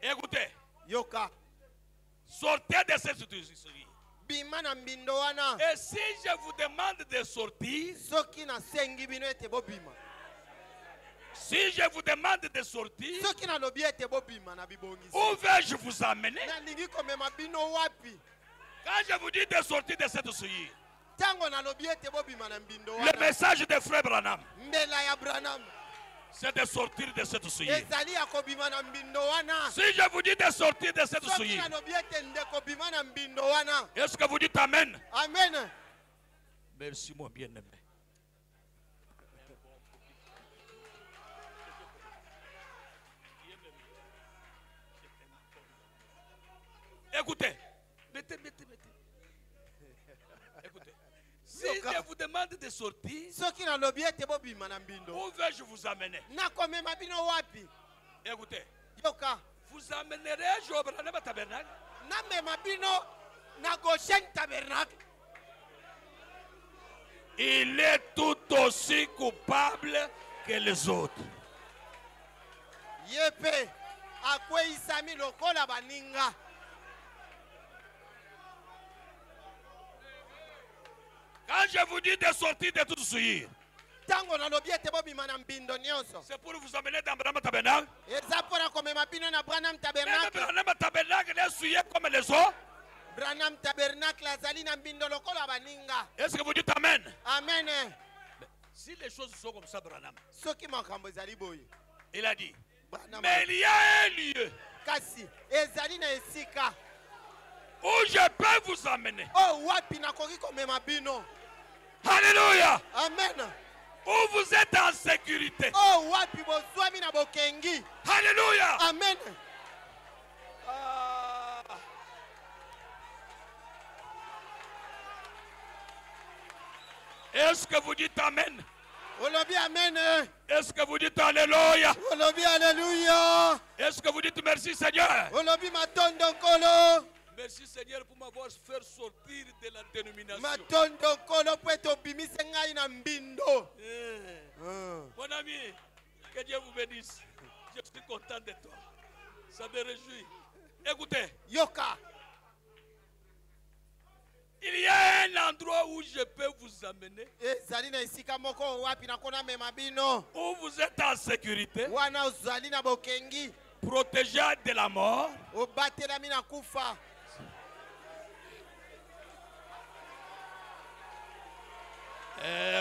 Écoutez. Yoka. Sortez de cette situation. Bimana mbindoana. Et si je vous demande de sortir, Soki na sengi bino ete bobima. si je vous demande de sortir, Soki na lobi ete bobima na bibongisi. où vais-je vous amener? Na lingi komema bino wapi? Quand je vous dis de sortir de cette souillure, Tango na lobi ete bobima na mbindoana. le message de frère Branham, Mbela ya Branham. c'est de sortir de cette souillure. Ezali ya kobima na mbindoana. Si je vous dis de sortir de cette Soki souillure, na lobi ete ndeko bima na mbindoana. est-ce que vous dites Amen? Amen. Merci mon bien-aimé. Écoutez, mettez. Écoutez, si je vous demande de sortir, Soki na lobi ete bobima na mbindo. où vais-je vous amener? Na komema bino wapi? Écoutez, Yoka. vous amènerez-je au Branham Tabernacle? Na mema bino na Goshen Tabernacle. Il est tout aussi coupable que les autres. Yepe akweisami lokola baninga. Quand je vous dis de sortir de toute souillure, Tango na lobi ete bobima na mbindo nyonso. c'est pour vous amener dans Branham Tabernacle. Eza pona komema bino na Branham Mais Tabernacle. le Branham Tabernacle est souillé comme les autres. Branham Tabernacle azali na mbindo lokola baninga. Est-ce que vous dites Amen? Amen. Si les choses sont comme ça, Branham, Soki makambo ezali boye. il a dit, Branham. mais il y a un lieu Kasi ezali na esika. où je peux vous amener. Oh wapi nakoki komema bino. Alléluia. Amen. Où vous êtes en sécurité. Oh wapi bozwami na bokengi. Alléluia. Amen. Est-ce que vous dites Amen? Olobi amen. Est-ce que vous dites Alléluia? Olobi alléluia. Est-ce que vous dites merci Seigneur? Olobi matondo kolo. Merci Seigneur pour m'avoir fait sortir de la dénomination. Matondo kolo pweto bimise ngai na mbindo. Mon ami, que Dieu vous bénisse. Je suis content de toi. Ça me réjouit. Écoutez, Yoka. il y a un endroit où je peux vous amener, Ezali na esika moko wapi nakona mema bino. où vous êtes en sécurité, Wana ozali na bokengi. protégé de la mort. Obatelami na kufa.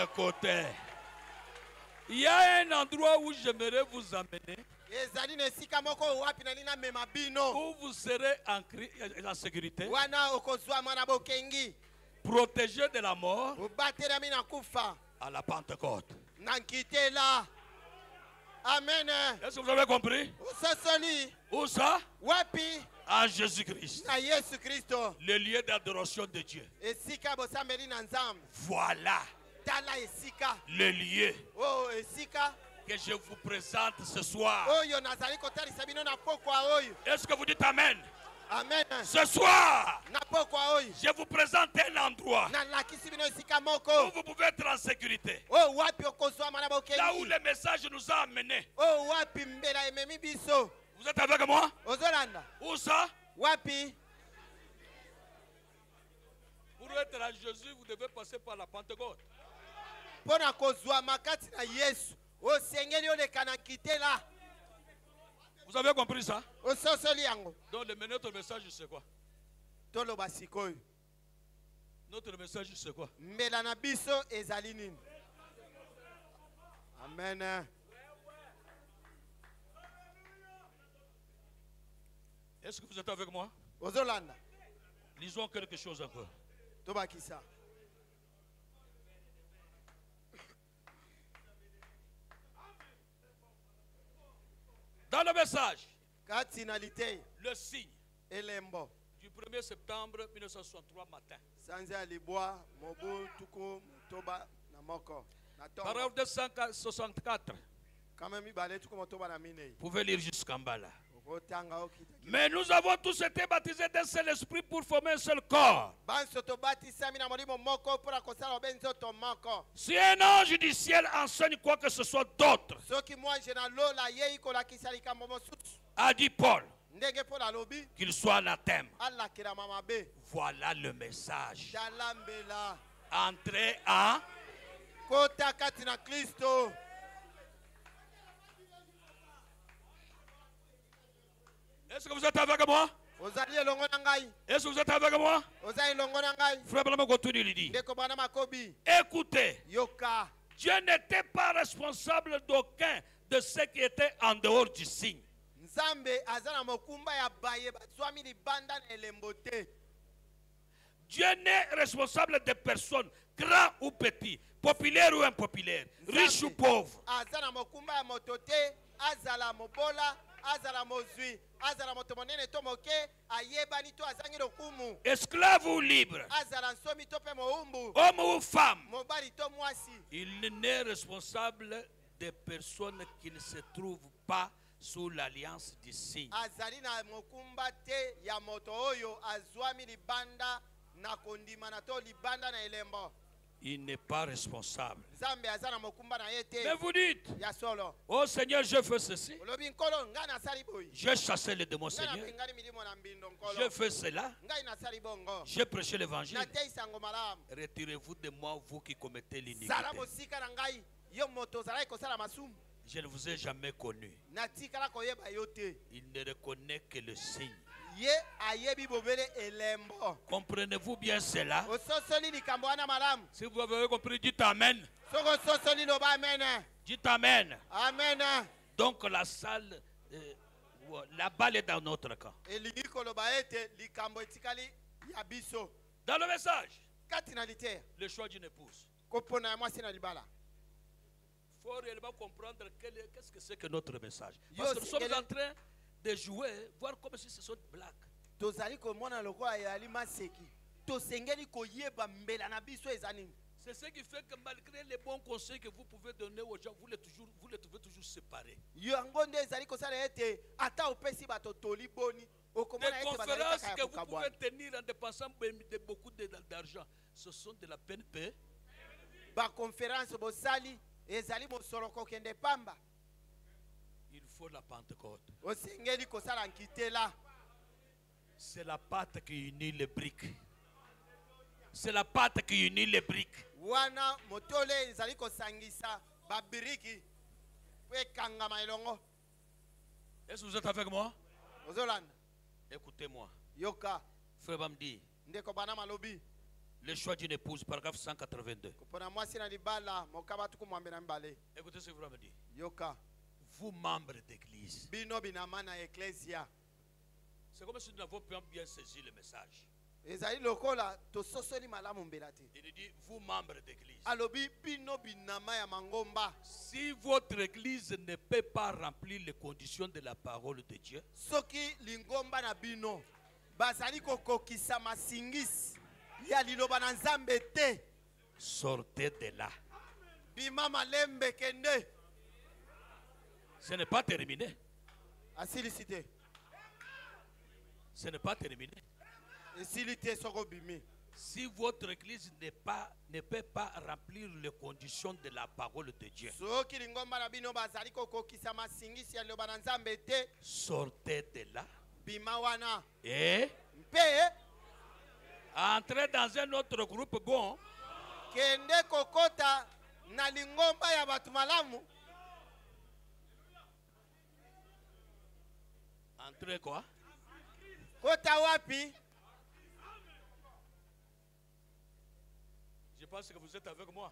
Écoutez, il y a un endroit où j'aimerais vous amener, Ezali na esika moko wapi na lina mema bino. où vous serez en sécurité, Wana okozwama na bokengi. protégé de la mort Obatelami na kufa. à la Pentecôte. Na nkitela. Amen. Est-ce que vous avez compris? Usosoli. Où ça? Wapi En Jésus-Christ. na Yesu Kristo. Le lieu d'adoration de Dieu. Esika bosambeli na nzambe. Voilà Tala esika. le lieu Oh esika. que je vous présente ce soir. Oyo nazali kotalisa bino na pokwa oyo. Est-ce que vous dites Amen? Amen. Ce soir, Na pokwa oyo. je vous présente un endroit Na lakisi bino esika où moko. vous pouvez être en sécurité. Oh wapi okozwama na Là où bokengi. le message nous a amenés. Oh wapi mbela ememi biso. Vous êtes avec moi? Ozolanda. Où ça? Wapi? Pour être à Jésus, vous devez passer par la Pentecôte. Pona kozwa makati na Yesu. Osengeli oleka na nkitela. Vous avez compris ça? Ososoli yango. Donc notre message, c'est quoi? Toloba sikoyo. Notre message, c'est quoi? Mbela na biso ezali nini? Amen. Est-ce que vous êtes avec moi? Ozolanda. Lisons quelque chose encore. Tobakisa. Dans le message, Katinalité. le signe Elembo. du 1er septembre 1963 matin. Sanze alibwa mobu tuku motoba na moko. Na tongo. Paragraphe 264. Kama mibale tuku motoba na mine. Vous pouvez lire jusqu'en bas là. Otanga okita. Mais nous avons tous été baptisés d'un seul esprit pour former un seul corps. Banso tobatisa mina molimo moko pura kosala obenzo to moko. Si un ange du ciel enseigne quoi que ce soit d'autre, Soki mwanje na lola ye ikola kisali momo sutu. a dit Paul, Ndenge Paul alobi qu'il soit anathème. alla kira mama be. Voilà le message. Dalambela. Entrez en... Kota kati na Kristo. Est-ce que vous êtes avec moi? Ozali elongo na ngai. Est-ce que vous êtes avec moi? Ozali elongo na ngai. Frère Branham continue, il dit, Ndeko bana makobi. écoutez, Yoka. Dieu n'était pas responsable d'aucun de ceux qui étaient en dehors du signe. Nzambe azana mokumba ya baye batswami libanda na elembote. Dieu n'est responsable de personnes, grands ou petits, populaires ou impopulaires, riches ou pauvres. Azana mokumba ya motote, azala mobola, azala mozwi, azala moto monene to moke, ayebani to azangi lokumu. Esclaves ou libres, Azala nsomi to pe moumbu, hommes ou femmes. mobali to mwasi. Il n'est responsable des personnes qui ne se trouvent pas sous l'alliance du signe. Azali na mokumba te ya moto oyo azwami libanda na kondima na to libanda na elembo. Il n'est pas responsable. Nzambe azana mokumba na yete. Mais vous dites, Ya solo. oh Seigneur, je fais ceci. Olobi nkolo nga na sali boyi. J'ai chassé les démons, Nga na Seigneur. pingani milimo na mbindo nkolo. J'ai fait cela. Ngai na sali bongo. J'ai prêché l'évangile. Na te isango malamu. Retirez-vous de moi, vous qui commettez l'iniquité. Zala mosika na ngai. Yo moto zala kosala masumu. Je ne vous ai jamais connu. Na tikala koyeba yo te. Il ne reconnaît que le signe. Ye ayebi bobele elembo. Comprenez-vous bien cela? Ososoli likambo wana malamu. Si vous avez compris, dites Amen. Soko sosoli loba amen. Dites Amen. Amen. Donc la salle, la balle est dans notre camp. Elingi koloba ete likambo etikali ya biso. Dans le message, Kati na liter. le choix d'une épouse. Kopona ya mwasi na libala. Il faut réellement comprendre qu'est-ce que c'est que notre message. Yo, Parce que nous c'est sommes quel est- en train de jouer, voir comme si ce sont des blagues. Tozali komona lokola yali maseki. Tosengeli koyeba mbela na biso ezanini. C'est ce qui fait que malgré les bons conseils que vous pouvez donner aux gens, vous les trouvez toujours séparés. Yango nde ezali kosala ete ata opesi bato toli boni. Des Okomona ete bazali conférences kaka que ya vous pouvez kokabwana. tenir en dépensant beaucoup d'argent, ce sont de la peine paix. Ba conférence bosali ezali mosolo kokende pamba. Il faut la Pentecôte. Osengeli kosala nkitela. C'est la pâte qui unit les briques. C'est la pâte qui unit les briques. Wana motole ezali kosangisa babiriki. Pe kangama elongo. Est-ce que vous êtes avec moi? Ozolanda. Écoutez-moi. Yoka. Frère Bamdi, Ndeko bana malobi. le choix d'une épouse, paragraphe 182. Kopona mwasi na libala mokaba tukumwambe na mbale. Écoutez ce que Frère me dit. Yoka. Vous, membres d'église, Bino binama na eklesia. c'est comme si nous n'avons pas bien saisi le message. Ezali lokola tososoli malamu mbela te. Il dit, vous, membres d'église, Alobi bino binama ya mangomba. si votre église ne peut pas remplir les conditions de la parole de Dieu, Soki lingomba na bino bazali kokokisa masingisi ya liloba na Nzambe te. sortez de là. Bima malembe kende. Ce n'est pas terminé. Asilisite. Ce n'est pas terminé. Esilite soko bimi. Si votre église ne peut pas remplir les conditions de la parole de Dieu, Soki lingomba na bino bazali kokokisa masingisi ya liloba na Nzambe te. sortez de là Bima wana. et Mpe entrez dans un autre groupe bon kende kokota na lingomba ya batu malamu. Entrez quoi? Kota wapi? Je pense que vous êtes avec moi.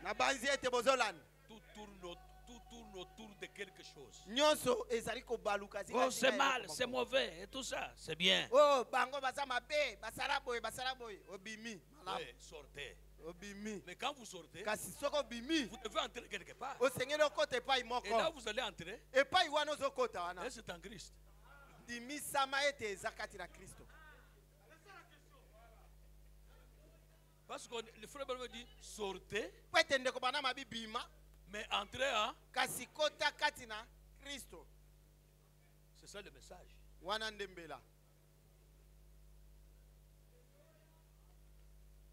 Na banzi ete bozolanda. Tout tourne autour de quelque chose. Nyonso ezali kobaluka zika. Oh, c'est mal, c'est mauvais, et tout ça, c'est bien. Oh, bango baza mabe, basala boy. Obimi, malamu. Oui, sortez. Obimi. Mais quand vous sortez, Kasi soko bimi. vous devez entrer quelque part. Osengeli okota epai Et là, moko. vous allez entrer, Epai wana ozokota wana. et c'est en Christ. Dimisama ete eza kati na Kristo. Parce que le frère me dit, sortez, Po ete ndeko bana mabi bima. mais entrez, hein. Kasi kota kati na Kristo. C'est ça le message. wana ndembela.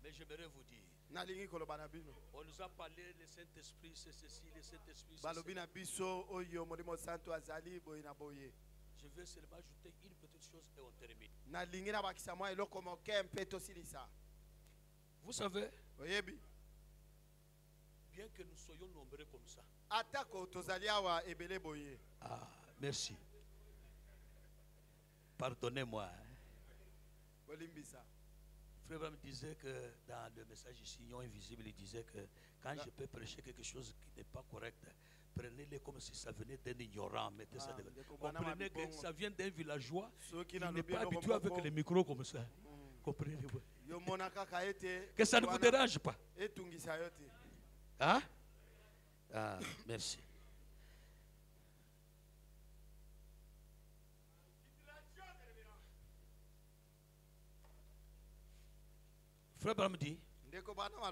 Mais j'aimerais vous dire, Nalingi koloba na bino. on nous a parlé, le Saint-Esprit, c'est ceci, le Saint-Esprit, c'est Balobi na biso oyo molimo santo azali boye na boye. Je vais seulement ajouter une petite chose et on termine. Nalingi na bakisa mwa eloko moke mpe tosilisa. Vous savez, Oyebi. bien que nous soyons nombreux comme ça. Atako tozali awa ebele boye. Ah, merci. Pardonnez-moi. Bolimbisa. Frère Abraham disait que dans le message ici, Union Invisible, il disait que quand je peux prêcher quelque chose qui n'est pas correct, prenez-le comme si ça venait d'un ignorant. Mettez ça devant. Comprenez que ça vient d'un villageois qui n'est pas habitué avec les micros comme ça. Comprenez-vous? Que ça ne vous dérange pas. Hein? Ah, merci. Frère Abraham dit, il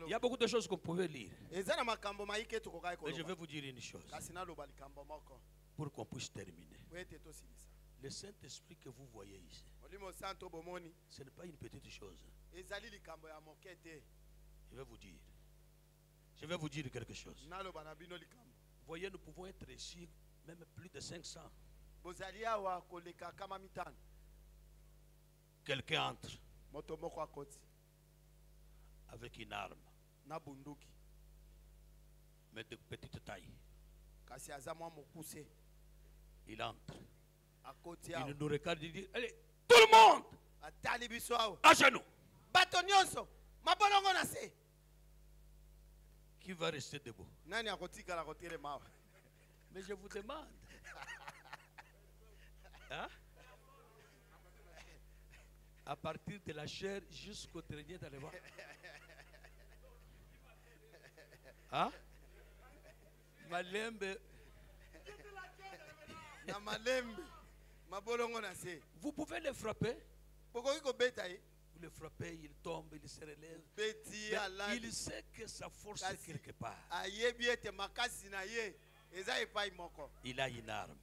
y a beaucoup de choses qu'on pouvait lire. Mais je vais vous dire une chose pour qu'on puisse terminer. Le Saint-Esprit que vous voyez ici, ce n'est pas une petite chose. Je vais vous dire quelque chose. Vous voyez, nous pouvons être ici même plus de 500. Quelqu'un entre avec une arme, mais de petite taille. Il entre. Il nous regarde et dit, allez, tout le monde à genoux. Qui va rester debout? Mais je vous demande. Hein? À partir de la chair jusqu'au dernier dans les voies. Hein? Malembe. Vous pouvez le frapper. Vous le frappez, il tombe, il se relève. Mais il sait que sa force est quelque part. Il a une arme.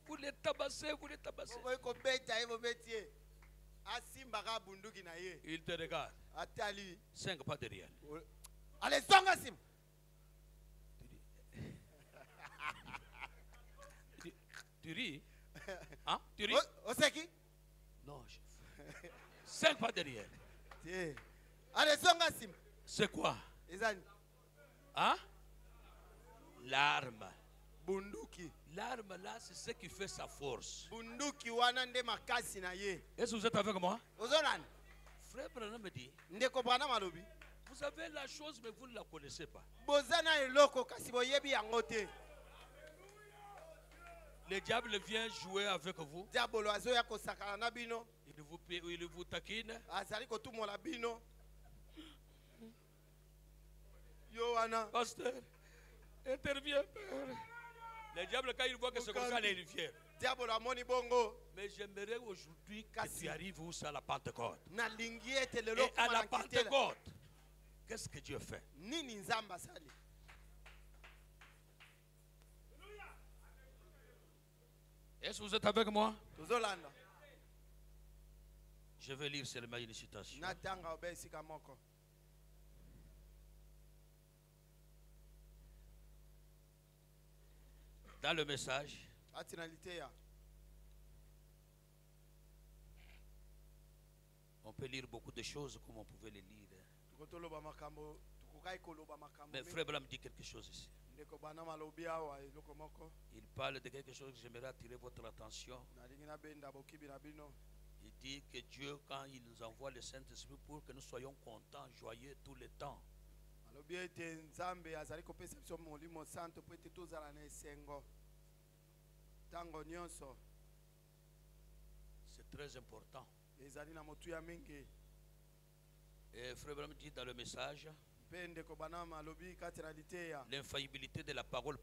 Vous les tabassez, vous les tabassez. Il te regarde. 5 pas derrière. Allez, tu ris? Hein? Tu ris? Non, 5 pas derrière. C'est quoi? Hein? L'arme. L'arme là, c'est ce qui fait sa force. Est-ce que vous êtes avec moi? Frère Branham me dit, vous avez la chose mais vous ne la connaissez pas. Le diable vient jouer avec vous. Il vous taquine. Pasteur, interviens, Père. Le diable, quand il voit que c'est comme ça, il est fier. Mais j'aimerais aujourd'hui que tu arrives où c'est à la Pentecôte. Et à la Pentecôte, qu'est-ce que Dieu fait? Est-ce que vous êtes avec moi? Je vais lire seulement une citation. Dans le message, on peut lire beaucoup de choses comme on pouvait les lire. Mais Frère Branham dit quelque chose ici. Il parle de quelque chose que j'aimerais attirer votre attention. Il dit que Dieu, quand il nous envoie le Saint-Esprit pour que nous soyons contents, joyeux tout le temps. C'est très important. Et Frère Branham dit dans le message, l'infaillibilité de la parole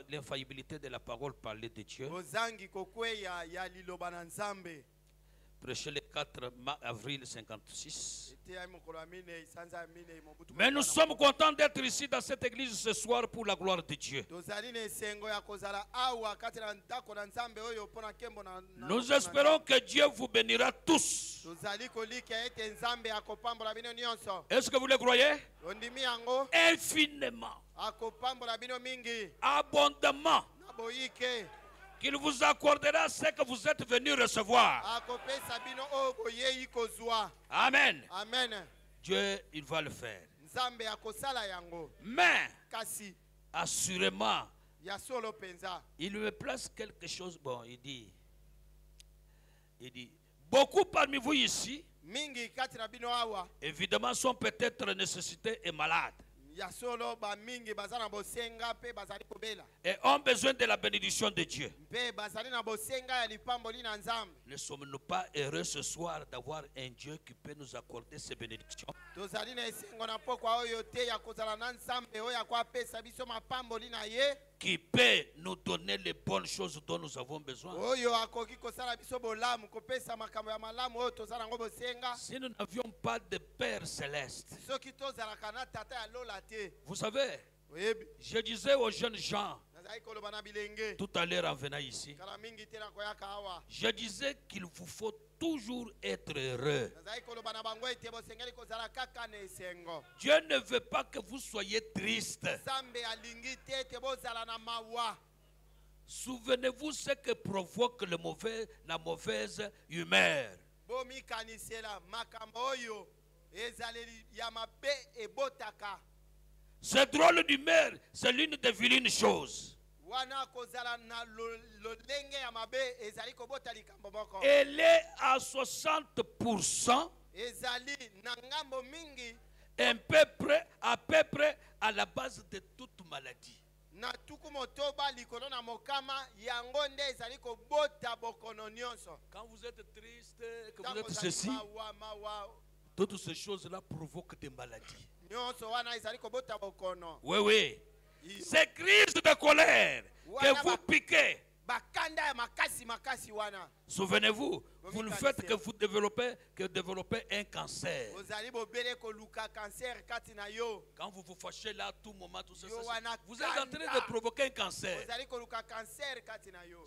l'infaillibilité de la parole parlée de Dieu prêché le 4 avril 56. Mais nous sommes contents d'être ici dans cette église ce soir pour la gloire de Dieu. Nous espérons que Dieu vous bénira tous. Est-ce que vous le croyez? Infiniment, abondamment, qu'il vous accordera ce que vous êtes venus recevoir. Amen. Amen. Dieu, il va le faire. Mais, assurément, il me place quelque chose. Bon, il dit, beaucoup parmi vous ici, évidemment, sont peut-être nécessités et malades. Et ont besoin de la bénédiction de Dieu. Ne sommes-nous pas heureux ce soir d'avoir un Dieu qui peut nous accorder ces bénédictions? Qui peut nous donner les bonnes choses dont nous avons besoin. Si nous n'avions pas de Père céleste, vous savez, je disais aux jeunes gens tout à l'heure en venant ici, je disais qu'il vous faut toujours être heureux. Dieu ne veut pas que vous soyez triste. Souvenez-vous ce que provoque la mauvaise humeur. Ce drôle d'humeur, c'est l'une des vilaines choses. Elle est à 60%, à peu près à la base de toute maladie. Quand vous êtes triste, que vous êtes ceci, toutes ces choses-là provoquent des maladies. Oui, oui. Ces crises de colère que vous piquez. Souvenez-vous, vous ne faites que vous développez un cancer. Quand vous vous fâchez là à tout moment, tout ça, vous êtes en train de provoquer un cancer.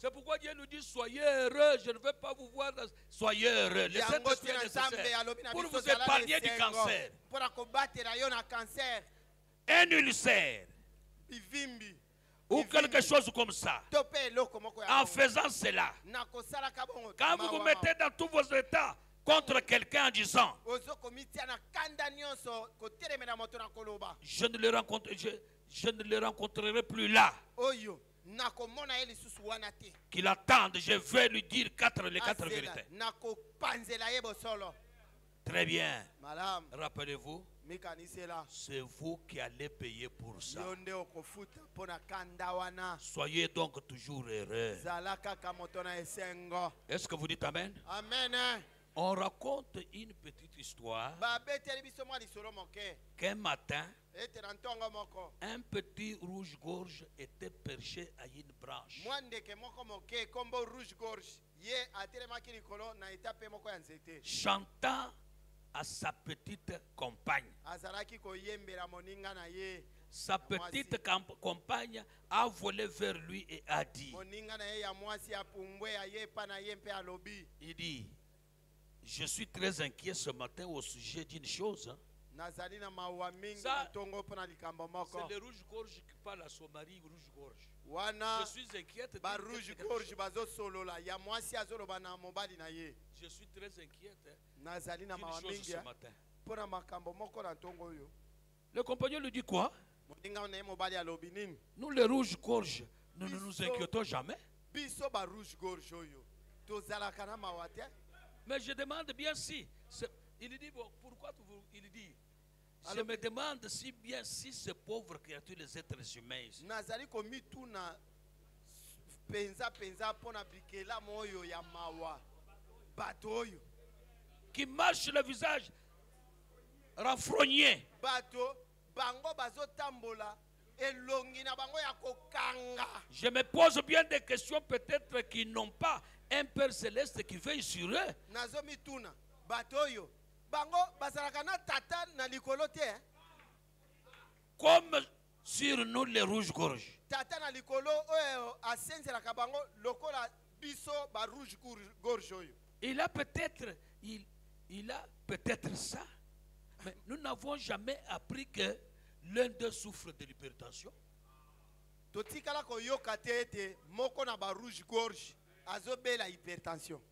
C'est pourquoi Dieu nous dit soyez heureux. Je ne veux pas vous voir. Soyez heureux. Le Saint-Esprit est nécessaire pour vous épargner du cancer. Un ulcère ou quelque chose comme ça. En faisant cela, quand vous vous mettez dans tous vos états contre quelqu'un en disant je ne le rencontrerai plus là, qu'il attende, je vais lui dire les quatre vérités. Très bien. Rappelez-vous, c'est vous qui allez payer pour ça. Soyez donc toujours heureux. Est-ce que vous dites Amen? Amen. On raconte une petite histoire qu'un matin, un petit rouge-gorge était perché à une branche. Chantant à sa petite compagne. Sa petite compagne a volé vers lui et a dit, il dit, je suis très inquiet ce matin au sujet d'une chose. C'est le rouge-gorge qui parle à son mari rouge-gorge. Je suis inquiète. Je suis très inquiète d'une chose ce matin. Le compagnon lui dit quoi? Nous les rouges-gorges, nous ne nous inquiétons jamais. Mais je demande bien si. Il dit, bon, pourquoi il dit, je me demande si bien si ces pauvres créatures, les êtres humains, qui marchent le visage renfrogné, je me pose bien des questions peut-être qu'ils n'ont pas un Père céleste qui veille sur eux. Nazomituna batoyo bango bazalaka na tata na likolo te. Comme sur nous les rouges-gorges. Tata na likolo oyo asenzelaka bango lokola biso ba rouge-gorge oyo. Il a peut-être ça, mais nous n'avons jamais appris que l'un d'eux souffre de l'hypertension. Totikala koyoka te ete moko na ba rouge-gorge azobela hypertension.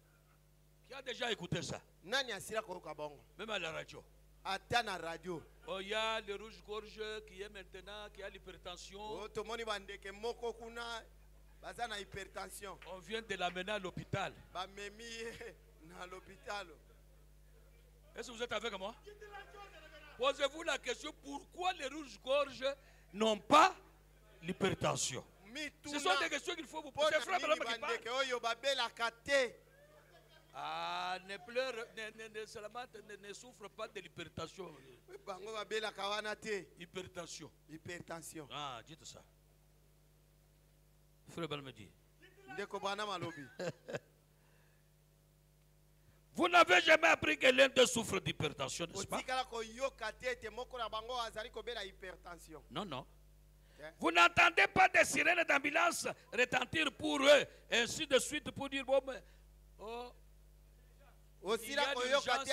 Qui a déjà écouté ça? Nani asira koyoka bango? Même à la radio. Ata na radio. Oh, il y a le rouge-gorge qui est maintenant, qui a l'hypertension. Oh, tomoni bandeke moko kuna baza na hypertension. On vient de l'amener à l'hôpital. Ba memi na l'hôpital. Est-ce que vous êtes avec moi? Posez-vous la question, pourquoi les rouges-gorges n'ont pas l'hypertension? Ce sont des questions qu'il faut vous poser. Frère, ah, ne pleure, ne souffre pas de l'hypertension. Hypertension. Hypertension. Ah, dites ça. Frère Bal me dit. Vous n'avez jamais appris que l'un d'eux souffre d'hypertension, n'est-ce pas? Non, non. Vous n'entendez pas des sirènes d'ambulance retentir pour eux, ainsi de suite pour dire, bon, mais, oh, il y a l'urgence.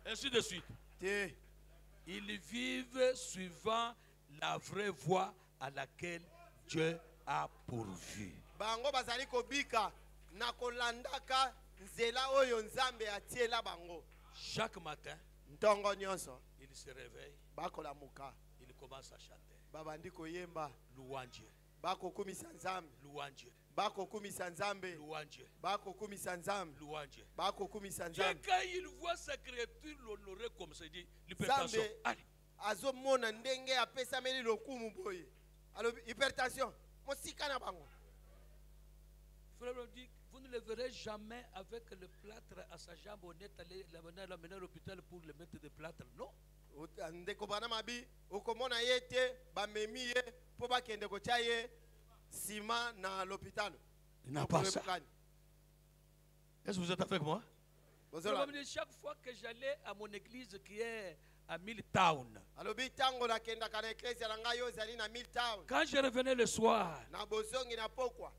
Ainsi de suite. Ils vivent suivant la vraie voie à laquelle Dieu a pourvu. Bango bazali kobika na kolandaka nzela oyo nzambe atiela bango. Chaque matin, ntongo nyonso, il se réveille, bakola muka, il commence à chanter. Babandi koyemba, louange. Bako kumisa nzambe, louange. Bako kumisa nzambe, louange. Bako kumisa nzambe, louange. Bako kumisa nzambe. Quand il voit sa créature l'honorer comme ça, il dit l'hypertension. Allez. Azo mona ndenge apesa meli lokumu boye. Alors hypertension. Frère dit, vous ne le verrez jamais avec le plâtre à sa jambe honnête, l'amener à l'hôpital pour le mettre de plâtre. Non. Ndeko bana mabi, okomona yete ba memi ye po ba kende ko chaye sima na l'hôpital. Il n'a pas ça. Est-ce que vous êtes avec moi? Chaque fois que j'allais à mon église qui est à Milltown, quand je revenais le soir,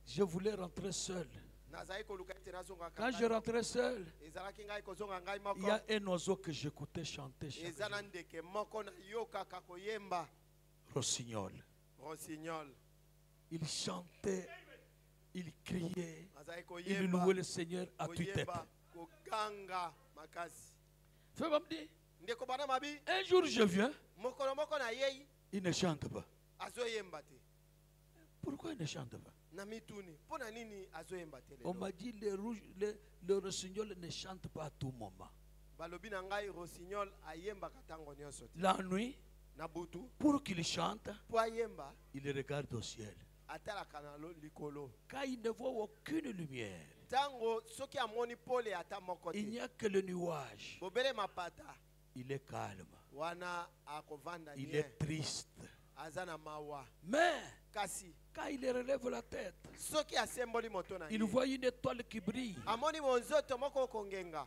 je voulais rentrer seul. Quand je rentrais seul, il y a un oiseau que j'écoutais chanter chaque jour. Rossignol. Il chantait, il criait, il louait le Seigneur à tue-tête. Un jour je viens, il ne chante pas. Pourquoi il ne chante pas? On m'a dit le rossignol ne chante pas à tout moment. La nuit, pour qu'il chante, il regarde au ciel. Quand il ne voit aucune lumière, il n'y a que le nuage. Il est calme. Il est triste. Mais quand il relève la tête, il voit une étoile qui brille.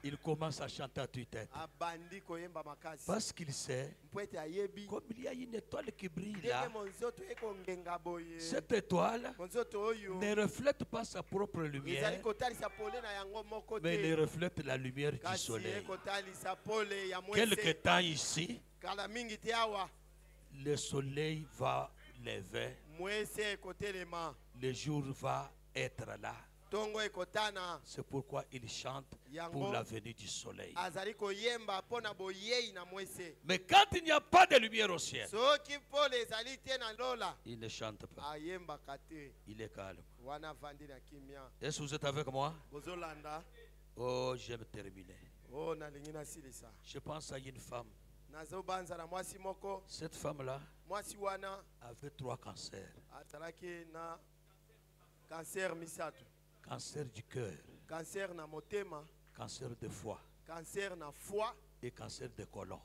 Il commence à chanter à tue-tête. Parce qu'il sait, comme il y a une étoile qui brille là, cette étoile ne reflète pas sa propre lumière, mais elle reflète la lumière du soleil. Quelque temps ici, le soleil va lever, le jour va être là. C'est pourquoi il chante pour la venue du soleil. Mais quand il n'y a pas de lumière au ciel, il ne chante pas. Il est calme. Est-ce que vous êtes avec moi? Oh, j'aime terminer. Je pense à une femme. Cette femme-là avait 3 cancers. Cancer du cœur, cancer de foie et cancer de côlon.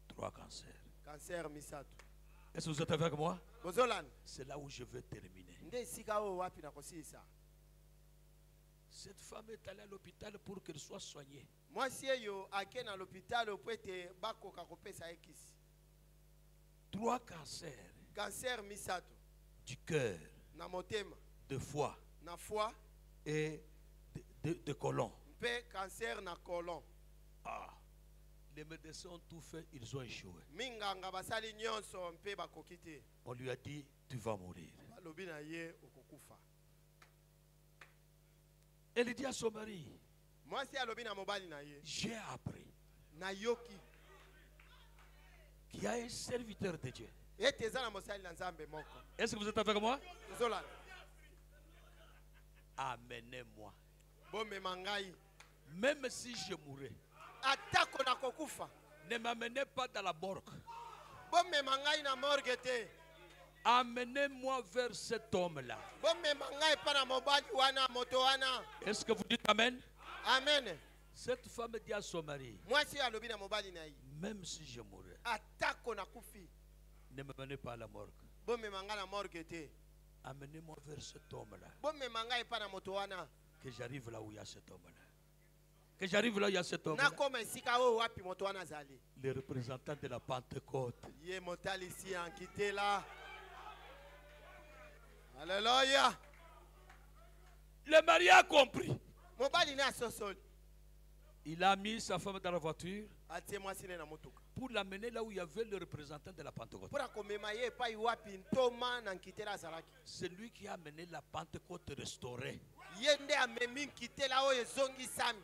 3 cancers. Est-ce que vous êtes avec moi? Bozolan. C'est là où je veux terminer. Nde sika o wapi na kosisa. Cette femme est allée à l'hôpital pour qu'elle soit soignée. Moi si yo ake na l'hôpital po ete bakoka kopesa ekisi. 3 cancers. Cancer misato. Du cœur, Na motema. de foie Na foie. et de côlon. Mpe cancer na colon. Ah, les médecins ont tout fait, ils ont échoué. Minganga basali nyonso mpe bakokite. On lui a dit, tu vas mourir. Balobi na ye okokufa. Elle dit à son mari, Moi si alobi na mobali na ye. j'ai appris Na yoki. qu'il y a un serviteur de Dieu. Ete eza na mosali na Nzambe moko. Est-ce que vous êtes avec moi? Zola. Amenez-moi. Bomema ngai. Même si je mourrais, Atako na kokufa. ne m'amenez pas dans la morgue. Bomema ngai na morgue te. Amenez-moi vers cet homme-là. Bomema ngai pa na mobali wana moto wana. Est-ce que vous dites Amen? Amen. Cette femme dit à son mari, Moi si alobi na mobali na ye. même si je mourrais, Atako na kufi. ne me menez pas à la morgue. Bomema ngai na morgue te. Amenez-moi vers cet homme-là. Bomema ngai pa na moto wana. Que j'arrive là où il y a cet homme-là. Que j'arrive là où il y a cet homme-là. Na koma esika o wapi moto wana zali. Les représentants de la Pentecôte. Ye motali ici en quitté là. Alléluia. Le mari a compris. Mobali na sosoli. Il a mis sa femme dans la voiture Atie mwasi na motuka. pour l'amener là où il y avait le représentant de la Pentecôte. Pora komema ye pa wapi ntoma na nkité la zalaki. C'est lui qui a amené la Pentecôte restaurée. Yende amemi nkité la o ezongi sami.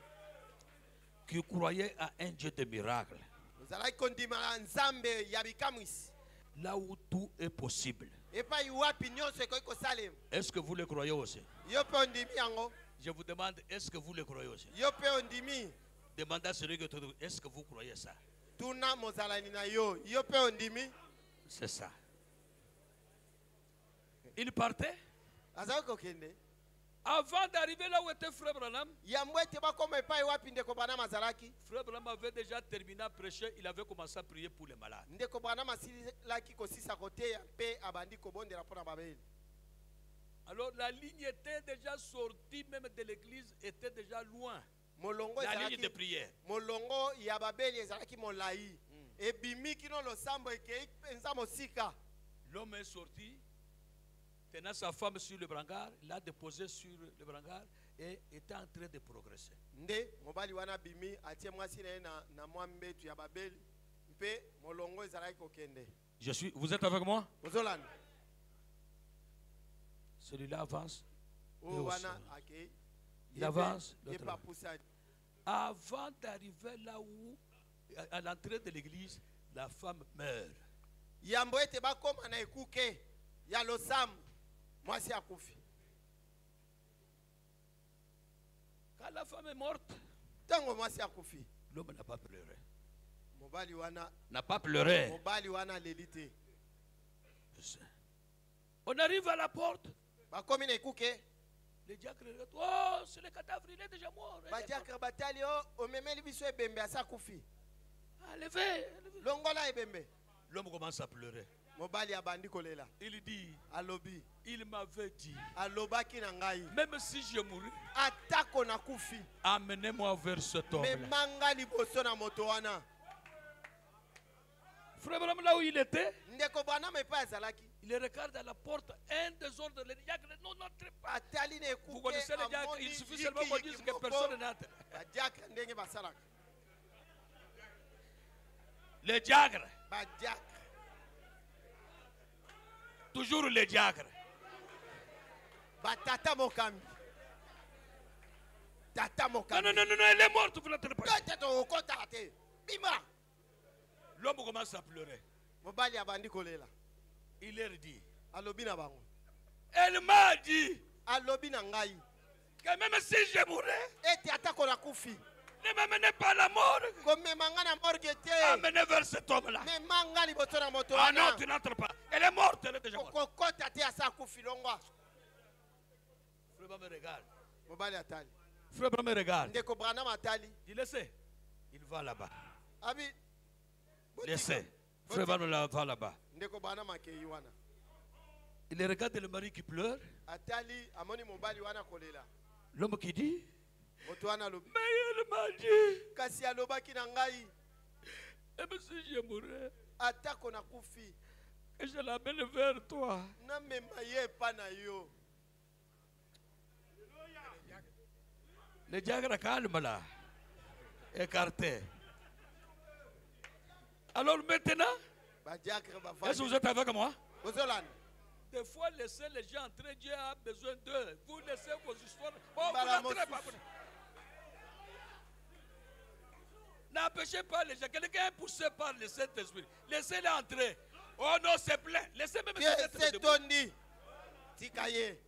Qui croyait à un Dieu de miracles. Zalaki kondima nzambe ya bikamwisi. Là où tout est possible. E pa wapi nyonso ekoki kosalema. Est-ce que vous le croyez aussi? Yo pe ondimi yango. Je vous demande, est-ce que vous le croyez aussi? Yo pe ondimi. Demandez à celui qui est autour de vous, est-ce que vous croyez ça? Tuna mozalani na yo. Yo pe ondimi. C'est ça. Il partait. Azaki kokende. Avant d'arriver là où était Frère Branham, Yambo ete bakoma epai wapi ndeko Branham azalaki. Frère Branham avait déjà terminé à prêcher, il avait commencé à prier pour les malades. Ndeko Branham asilaki kosisa koteya mpe abandi kobondela mpona babeli. Alors la ligne était déjà sortie, même de l'église, était déjà loin. Molongo La ligne de ezalaki prière. molongo ya babeli ezalaki molai. Ebimi kino losambo ekei penza mosika. L'homme est sorti, tenant sa femme sur le brancard, l'a déposé sur le brancard et était en train de progresser. Nde mobali wana bimi atie mwasi na ye na mwa mbetu ya babeli mpe molongo ezalaki kokende. Vous êtes avec moi? Ozolanda. Celui-là avance. O Et au wana sol. akei. Il avance. Ye l'autre pa avance. poussadi. Avant d'arriver là où, à l'entrée de l'église, la femme meurt. Yambo ete bakoma na ekuke ya losambo mwasi akufi. Quand la femme est morte, Tango mwasi akufi. l'homme n'a pas pleuré. Mobali wana N'a pas pleuré. mobali wana lelite. On arrive à la porte. Bakomi na ekuke. Le diacre regarde. Oh, c'est le cadavre, il est déjà mort. Badiaka batali o omemeli biso ebembe asa kufi. Levez. Longola ebembe. L'homme commence à pleurer. Mobali abandi kolela. Il dit, Alobi. il m'avait dit, Alobaki na ngai. même si je mourrais, Atako na kufi. amenez-moi vers cet homme-là. Memanga liboso na moto wana. Frère Branham, là où il était, Ndeko Branham epa azalaki. il regarde à la porte, un des ordres, le diacre, non, n'entrez pas. Atali na Vous ekuke. connaissez les diacres, il suffit seulement qu'on dise que personne n'entre. Badiaka ndenge basalaka. Les diacres, Badiaka. toujours les diacres. Batata mokambi. Tata Non, mokambi. non, non, non, elle est morte, vous n'entrez pas. Peut-être okota te. Bima. L'homme commence à pleurer. Mobali abandi kolela. Il leur dit, Alobi na bango. elle m'a dit Alobi na ngai. que même si je mourrais, Ete atako na kufi. ne m'amenez pas à la mort. Komemanga na morgue te. Amenez vers cet homme-là. Memanga liboso na moto Ah non, wana. tu n'entres pas. Elle est morte, elle est déjà morte. Okokota te asa kufi longwa. Frère Branham me regarde. Mobali atali. Frère Branham me regarde. Ndeko Branham atali. Il laissez. Il va là-bas. Abi. Laissez. Frère Branham va là-bas. Ndeko Branham akei wana. Il regarde le mari qui pleure. Atali amoni mobali wana kolela. L'homme qui dit, Moto wana lobi. mais il m'a dit, Kasi alobaki na ngai. même si je mourrais, Atako na kufi. que je l'amène vers toi. Na mema ye pa na yo. Le diacre calme là. Écarté. Alors maintenant, Ba diacre ba fa. est-ce que vous êtes avec moi? Ozolana. Des fois, laissez les gens entrer, Dieu a besoin d'eux. Vous laissez vos histoires. Oh, Mbala vous n'entrez pas. mosusu. N'empêchez pas les gens. Quelqu'un est poussé par le Saint-Esprit. Laissez-les entrer. Oh non, c'est plein. Laissez même Dieu cette c'est debout. tondi. Tikaye.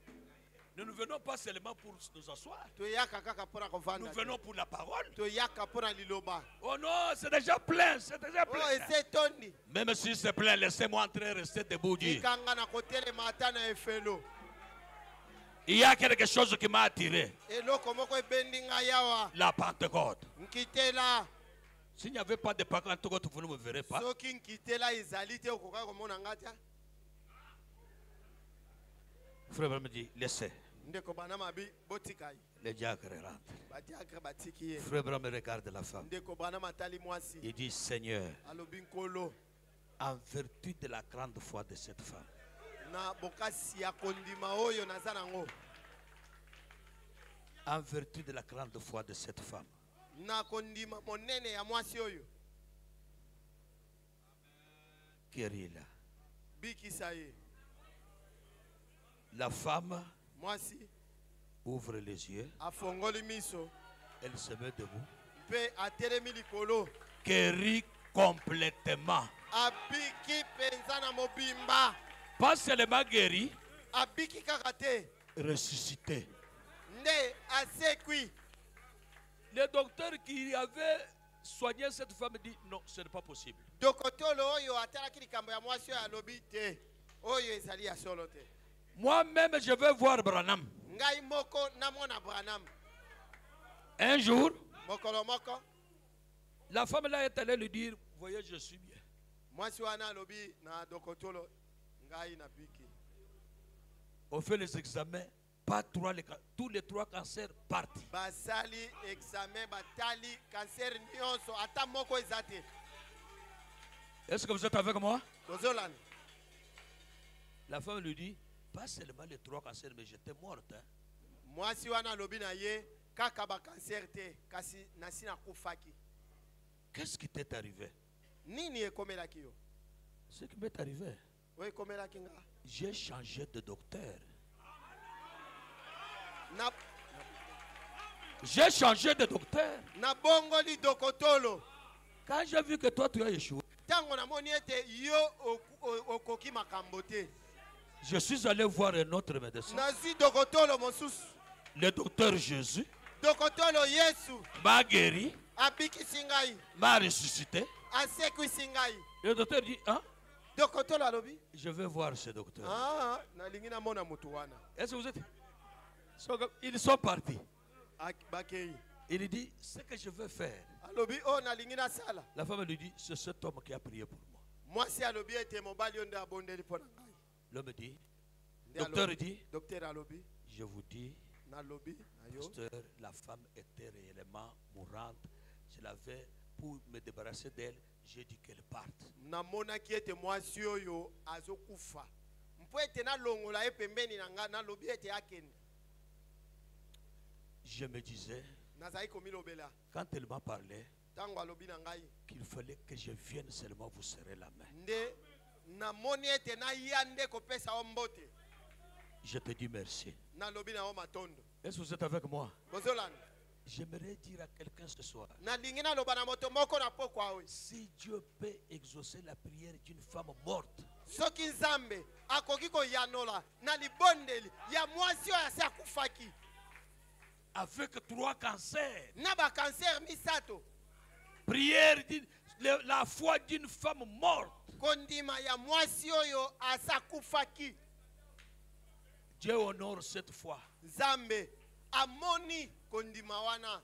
Nous ne venons pas seulement pour nous asseoir. Toyaka kaka pona kovanda. Nous venons pour la parole. Toyaka pona liloba. Oh non, c'est déjà plein. C'est déjà Oh plein. c'est tondi. Même si c'est plein, laissez-moi entrer, rester debout. Dire. Ikanga na kotele mata na efelo. Il y a quelque chose qui m'a attiré. Eloko moko ebendi ngai yawa. La Pentecôte. Nkitela. S'il n'y avait pas de Pentecôte, vous ne me verrez pas. Soki nkitela ezali te okoka komona ngata. Frère me dit, laissez. Ndeko Branham abi botikai. Le diacre rentre. Ba diacre batiki ye. Frère me regarde la femme. Ndeko Branham atali mwasi. Il dit, Seigneur, Alobi nkolo. en vertu de la grande foi de cette femme, Na bokasi ya kondima oyo naza nango. en vertu de la grande foi de cette femme, Na kondima monene ya mwasi oyo. guéris-la. Bikisa ye. La femme Mwasi ouvre les yeux, afongoli miso. elle se met debout, Pe atelemi likolo. guérie complètement. Abiki penza na mobimba. Pas seulement guérie, Abiki kaka te. ressuscité. Nde asekwi. Le docteur qui avait soigné cette femme dit non, ce n'est pas possible. Dokotolo oyo atalaki likambo ya mwasi oyo alobi te. Oyo ezali ya solo te. Moi-même, je vais voir Branham. Ngai moko namona Branham. Un jour, Mokolo moko. la femme là est allée lui dire, voyez, je suis bien. Mwasi wana alobi na dokotolo. Ngai na biki. On fait les examens, pas tous les trois cancers partent. Basali examen batali cancer nyonso ata moko ezate. Est-ce que vous êtes avec moi? Tozolan. La femme lui dit, pas seulement les trois cancers, mais j'étais morte. Hein. Mwasi wana alobi na ye kaka ba cancer te kasi nasi na kufaki. Qu'est-ce qui t'est arrivé? Nini ekomelaki yo? Ce qui m'est arrivé, Oyo ekomelaki nga. j'ai changé de docteur. Na J'ai changé de docteur. na bongoli dokotolo. Quand j'ai vu que toi, tu as échoué, Tango namoni ete yo okoki makambo te. je suis allé voir un autre médecin, Nazi dokotolo mosusu. le docteur Jésus, Dokotolo Yesu m'a guéri, abikisi ngai. m'a ressuscité. Asekwisi ngai. Le docteur dit, hein, Dokotolo alobi. je vais voir ce docteur. Ah, nalingi namona mutu wana. Est-ce que vous êtes... Ils sont partis. Bakei. Il dit, ce que je veux faire. Alobi oh nalingi na sala. La femme lui dit, c'est cet homme qui a prié pour moi. Mwasi alobi ete mobali onde abondeli pona ngai. L'homme dit, Nde docteur alobi. dit, Docteur alobi. je vous dis, Na lobi na yo. pasteur, la femme était réellement mourante. Je l'avais pour me débarrasser d'elle. J'ai dit qu'elle parte. Namonaki ete mwasi oyo azokufa. Mpo ete nalongola ye pembeni na nga nalobi ete akende. Je me disais, Nazali komilobela. quand elle m'a parlé, Tango alobi na ngai. qu'il fallait que je vienne seulement vous serrer la main. Nde namoni ete na ya nde kopesa o mbote. Je te dis merci. Nalobi na o matondo. Est-ce que vous êtes avec moi? Bozolanda. J'aimerais dire à quelqu'un ce soir, Nalingi naloba na moto moko na pokwa oyo. si Dieu peut exaucer la prière d'une femme morte, Soki Nzambe akoki koyanola na libondeli ya mwasi oyo asi akufaki. avec 3 cancers, Na ba cancer misato. prière, la foi d'une femme morte, Kondima ya mwasi oyo asakufaki. Dieu honore cette foi, Nzambe amoni kondima wana.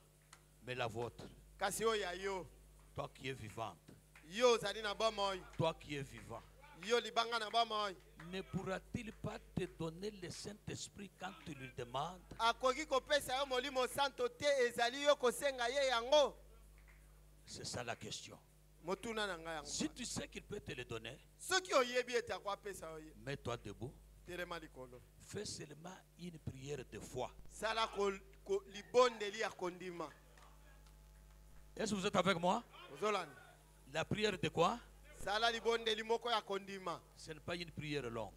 mais la vôtre, Kasi oyo ya yo. toi qui es vivante, Yo zali na bomoi. Toi qui es vivant. Yo libanga na bomoi. Ne pourra-t-il pas te donner le Saint-Esprit quand tu lui demandes? Akoki kopesa yo molimo santo te ezali yo kosenga ye yango. C'est ça la question. Motuna na nga yango. Si tu sais qu'il peut te le donner, Soki oyebi ete akwapesa yo ye. mets-toi debout. Telema likolo. Fais seulement une prière de foi. Sala ko libondeli ya kondima. Est-ce que vous êtes avec moi? Ozolani. La prière de quoi? Sala libondeli moko ya kondima. Ce n'est pas une prière longue.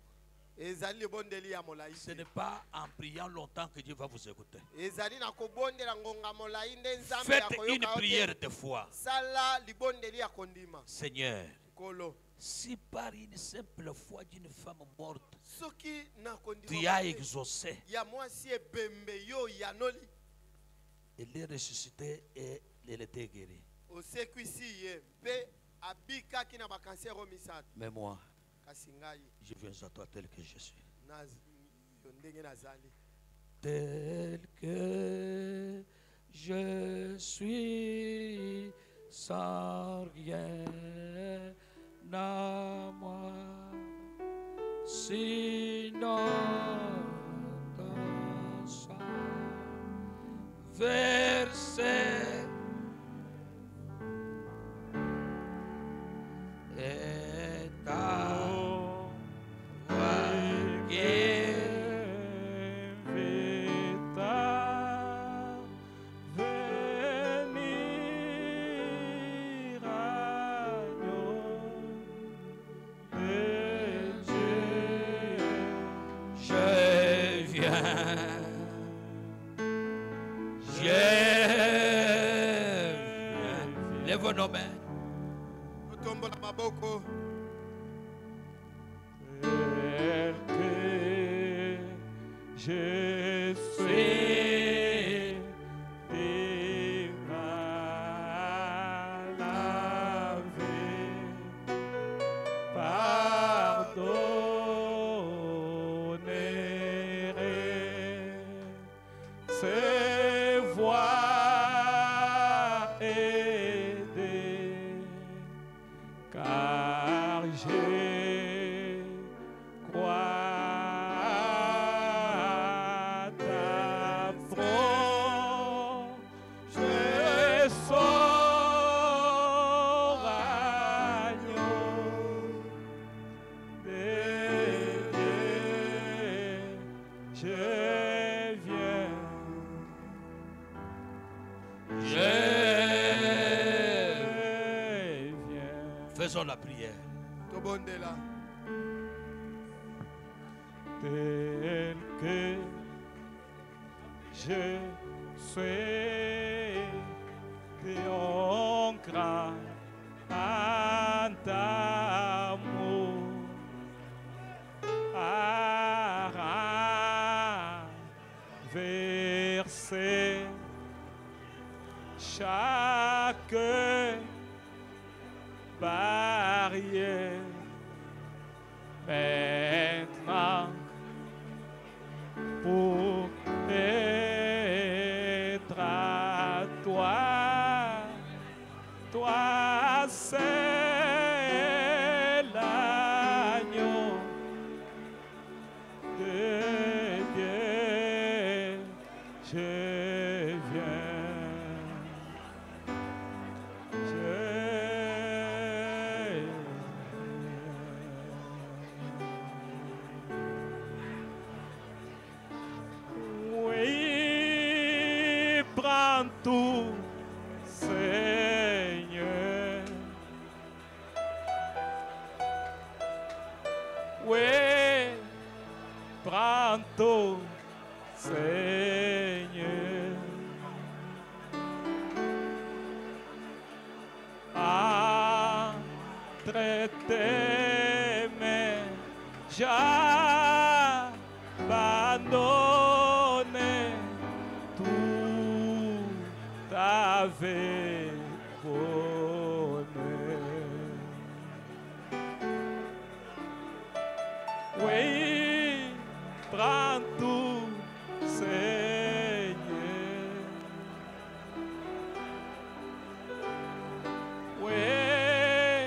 Ezali libondeli ya molai. Ce n'est pas en priant longtemps que Dieu va vous écouter. Ezali na kobondela ngonga molai nde nzambe Faites ya une koyoka. prière de foi. Sala libondeli ya kondima. Seigneur, Kolo. si par une simple foi d'une femme morte, Soki na kondima. tu as exaucé, Ya mwasi ebembe yo yanoli. elle est ressuscitée et elle était guérie. Osekwisi ye pe abika kina ba cancer o misato. Mais moi, Kasi ngai je viens à toi tel que je suis. na yo ndenge nazali. Tel que je suis, sans rien à moi, sinon ton sang versé et ta lève nos mains. Otombola maboko. Tel que je suis, tu m'as lavé, pardonnerai ces voies aidées, car j'ai crois ta front, je sors agneau des dieux, je viens. Faisons la prière. Tobondela. Tel que je suis, ton grand amour a versé chaque barrière. Maintenant, pour être à toi, toi c'est l'agneau de Dieu, je viens, oui, prends tout, Seigneur. Oui, prends tout, Seigneur. Entre tes mains, j'abandonne tout avec bonheur. Oui, prends tout, Seigneur. Oui,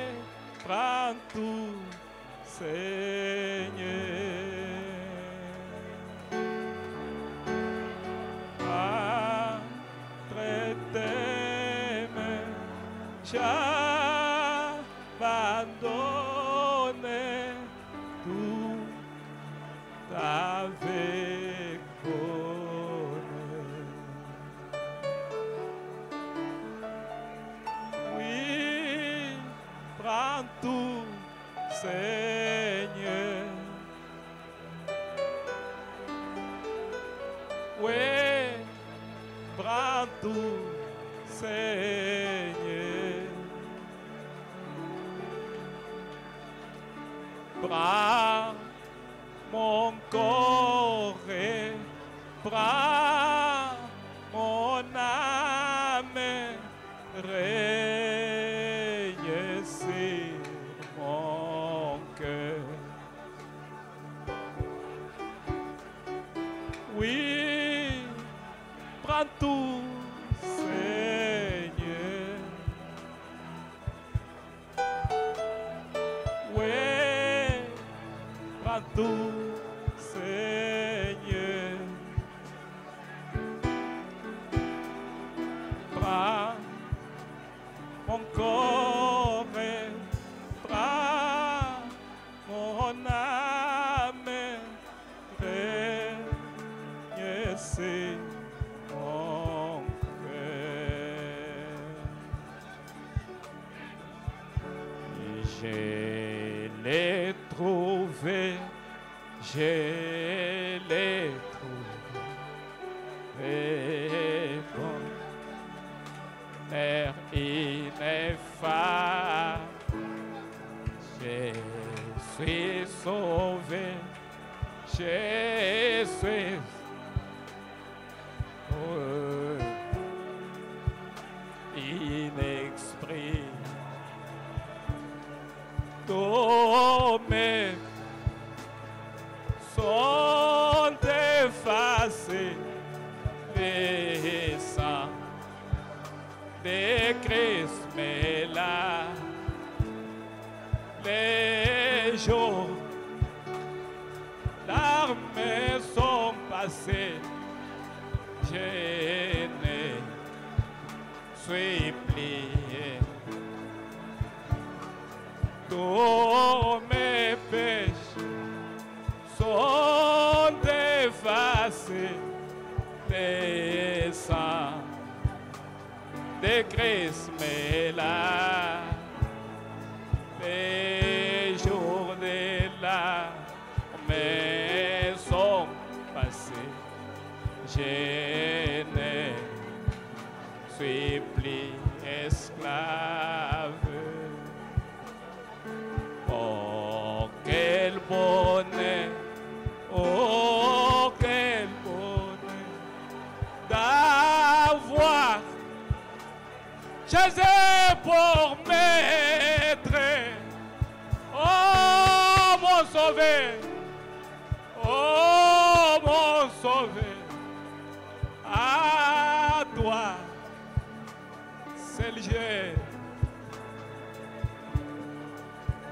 j'abandonne tout avec bonheur. Oui, prends tout, Seigneur. Oui, prends tout, Seigneur. Prends mon corps et prends mon âme, règne sur mon cœur. Oui, prends tout, Seigneur. Oui, prends tout, Seigneur. Prends mon corps et prends mon âme, règne sur mon cœur. Je l'ai trouvé, je l'ai trouvé bon, Père ineffable, je suis sauvé, je suis inexprimable. Tous mes sont effacés, les sangs de Christ, mais là, les jours, l'armée sont passés, je ne suis plié. Tous mes péchés sont effacés, les sangs de Christ, mais là, les jours de l'armée sont passés, je ne suis plus esclave. Oh, quel bonheur, oh, quel bonheur d'avoir Jésus pour maître. Oh, mon sauveur, oh, mon sauveur, à toi, c'est le Dieu.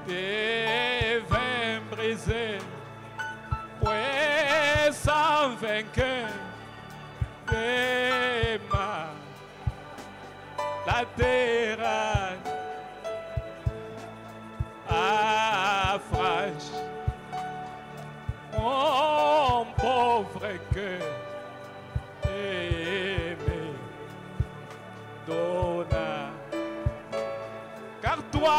Des vins brisés, puissant vainqueur, des mains, la terre affranchie, mon pauvre cœur aimé, donna, car toi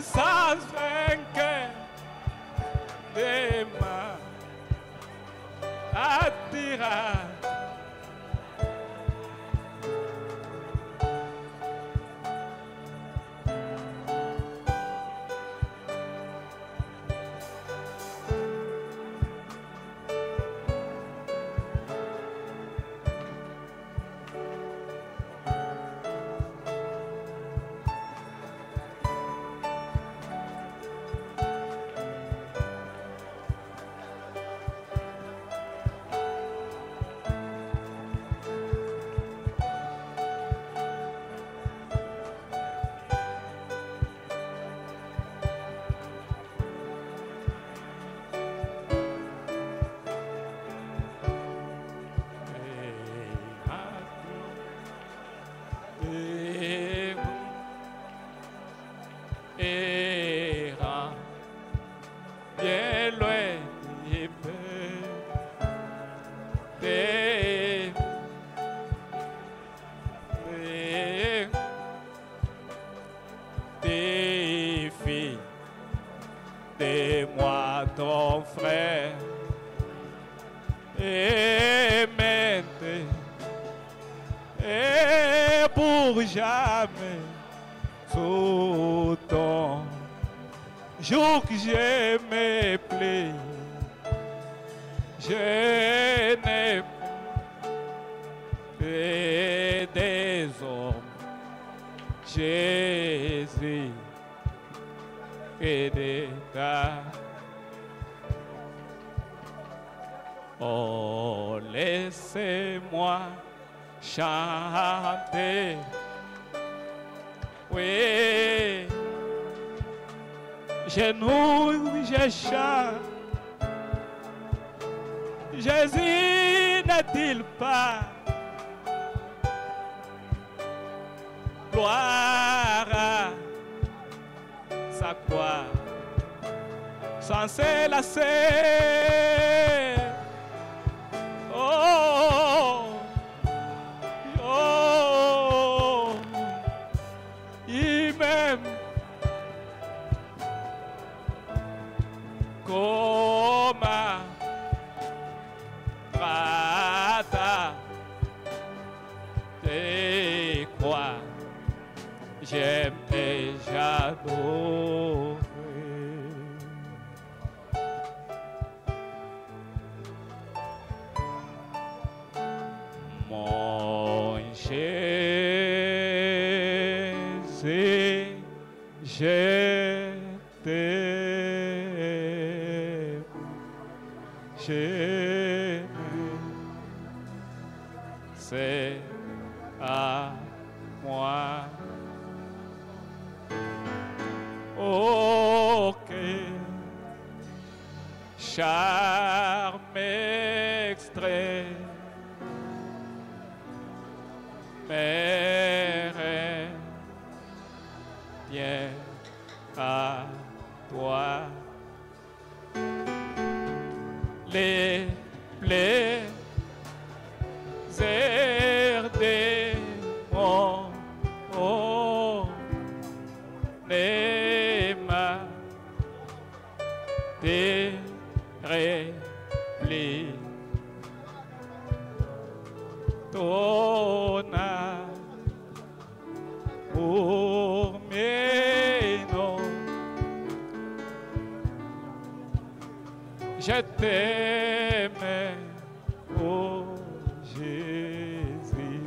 sans vainqueur des mains attira. pour jamais sous ton jour que je me plais. Je n'ai plus des hommes, Jésus, et des tas. Oh, laissez-moi chanter. Oui, genoux, je chante. Jésus n'est-il pas gloire à sa croix sans se lasser? Oh, oh, il m'aime comme un Prata de quoi j'aime et j'adore. Mon Jésus, je t'aime. C'est à moi. Oh, que charme extrait, Mère, viens à toi. Les plaies de mon Nema te repli ton amour meno. Je t'aime, oh Jésus,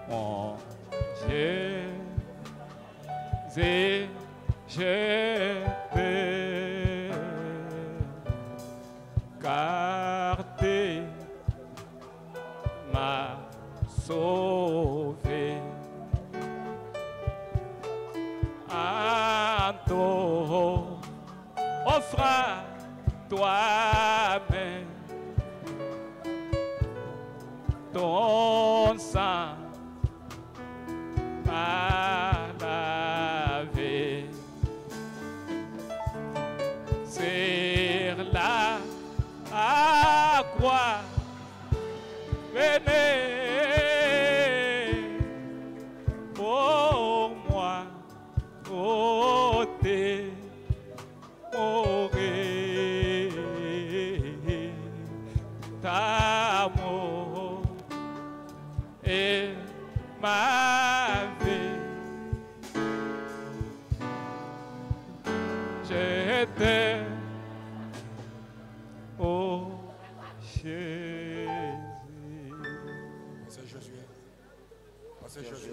mon Jésus, je t'aime, car tu m'as sauvé. En ton offre toi-même ton sang m'a lavé. Sur la croix, venez pour moi, ôter mourir. Ta amour et ma vie, je t'aime, oh Jésus. C'est Josué. C'est Josué.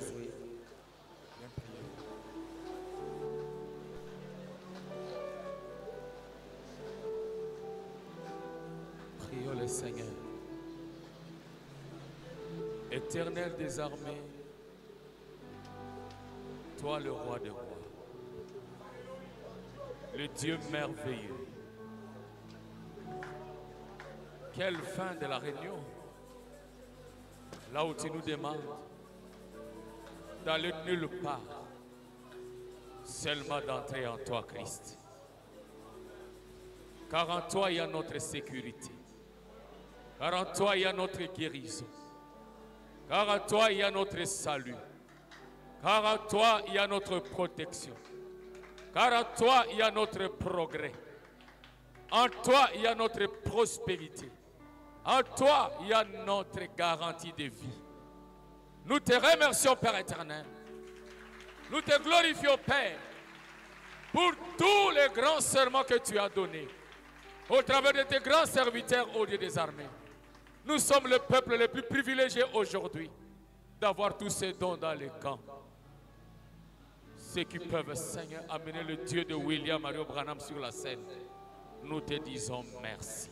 Viens prier. Prions le Seigneur. Éternel des armées, toi le roi des rois, le Dieu merveilleux. Quelle fin de la réunion, là où tu nous demandes d'aller nulle part, seulement d'entrer en toi, Christ. Car en toi il y a notre sécurité, car en toi il y a notre guérison, car en toi il y a notre salut, car en toi il y a notre protection, car en toi il y a notre progrès, en toi il y a notre prospérité, en toi il y a notre garantie de vie. Nous te remercions, Père éternel. Nous te glorifions, Père, pour tous les grands serments que tu as donnés au travers de tes grands serviteurs au Dieu des armées. Nous sommes le peuple le plus privilégié aujourd'hui d'avoir tous ces dons dans les camps. Ceux qui peuvent, Seigneur, amener le Dieu de William Mario Branham sur la scène, nous te disons merci.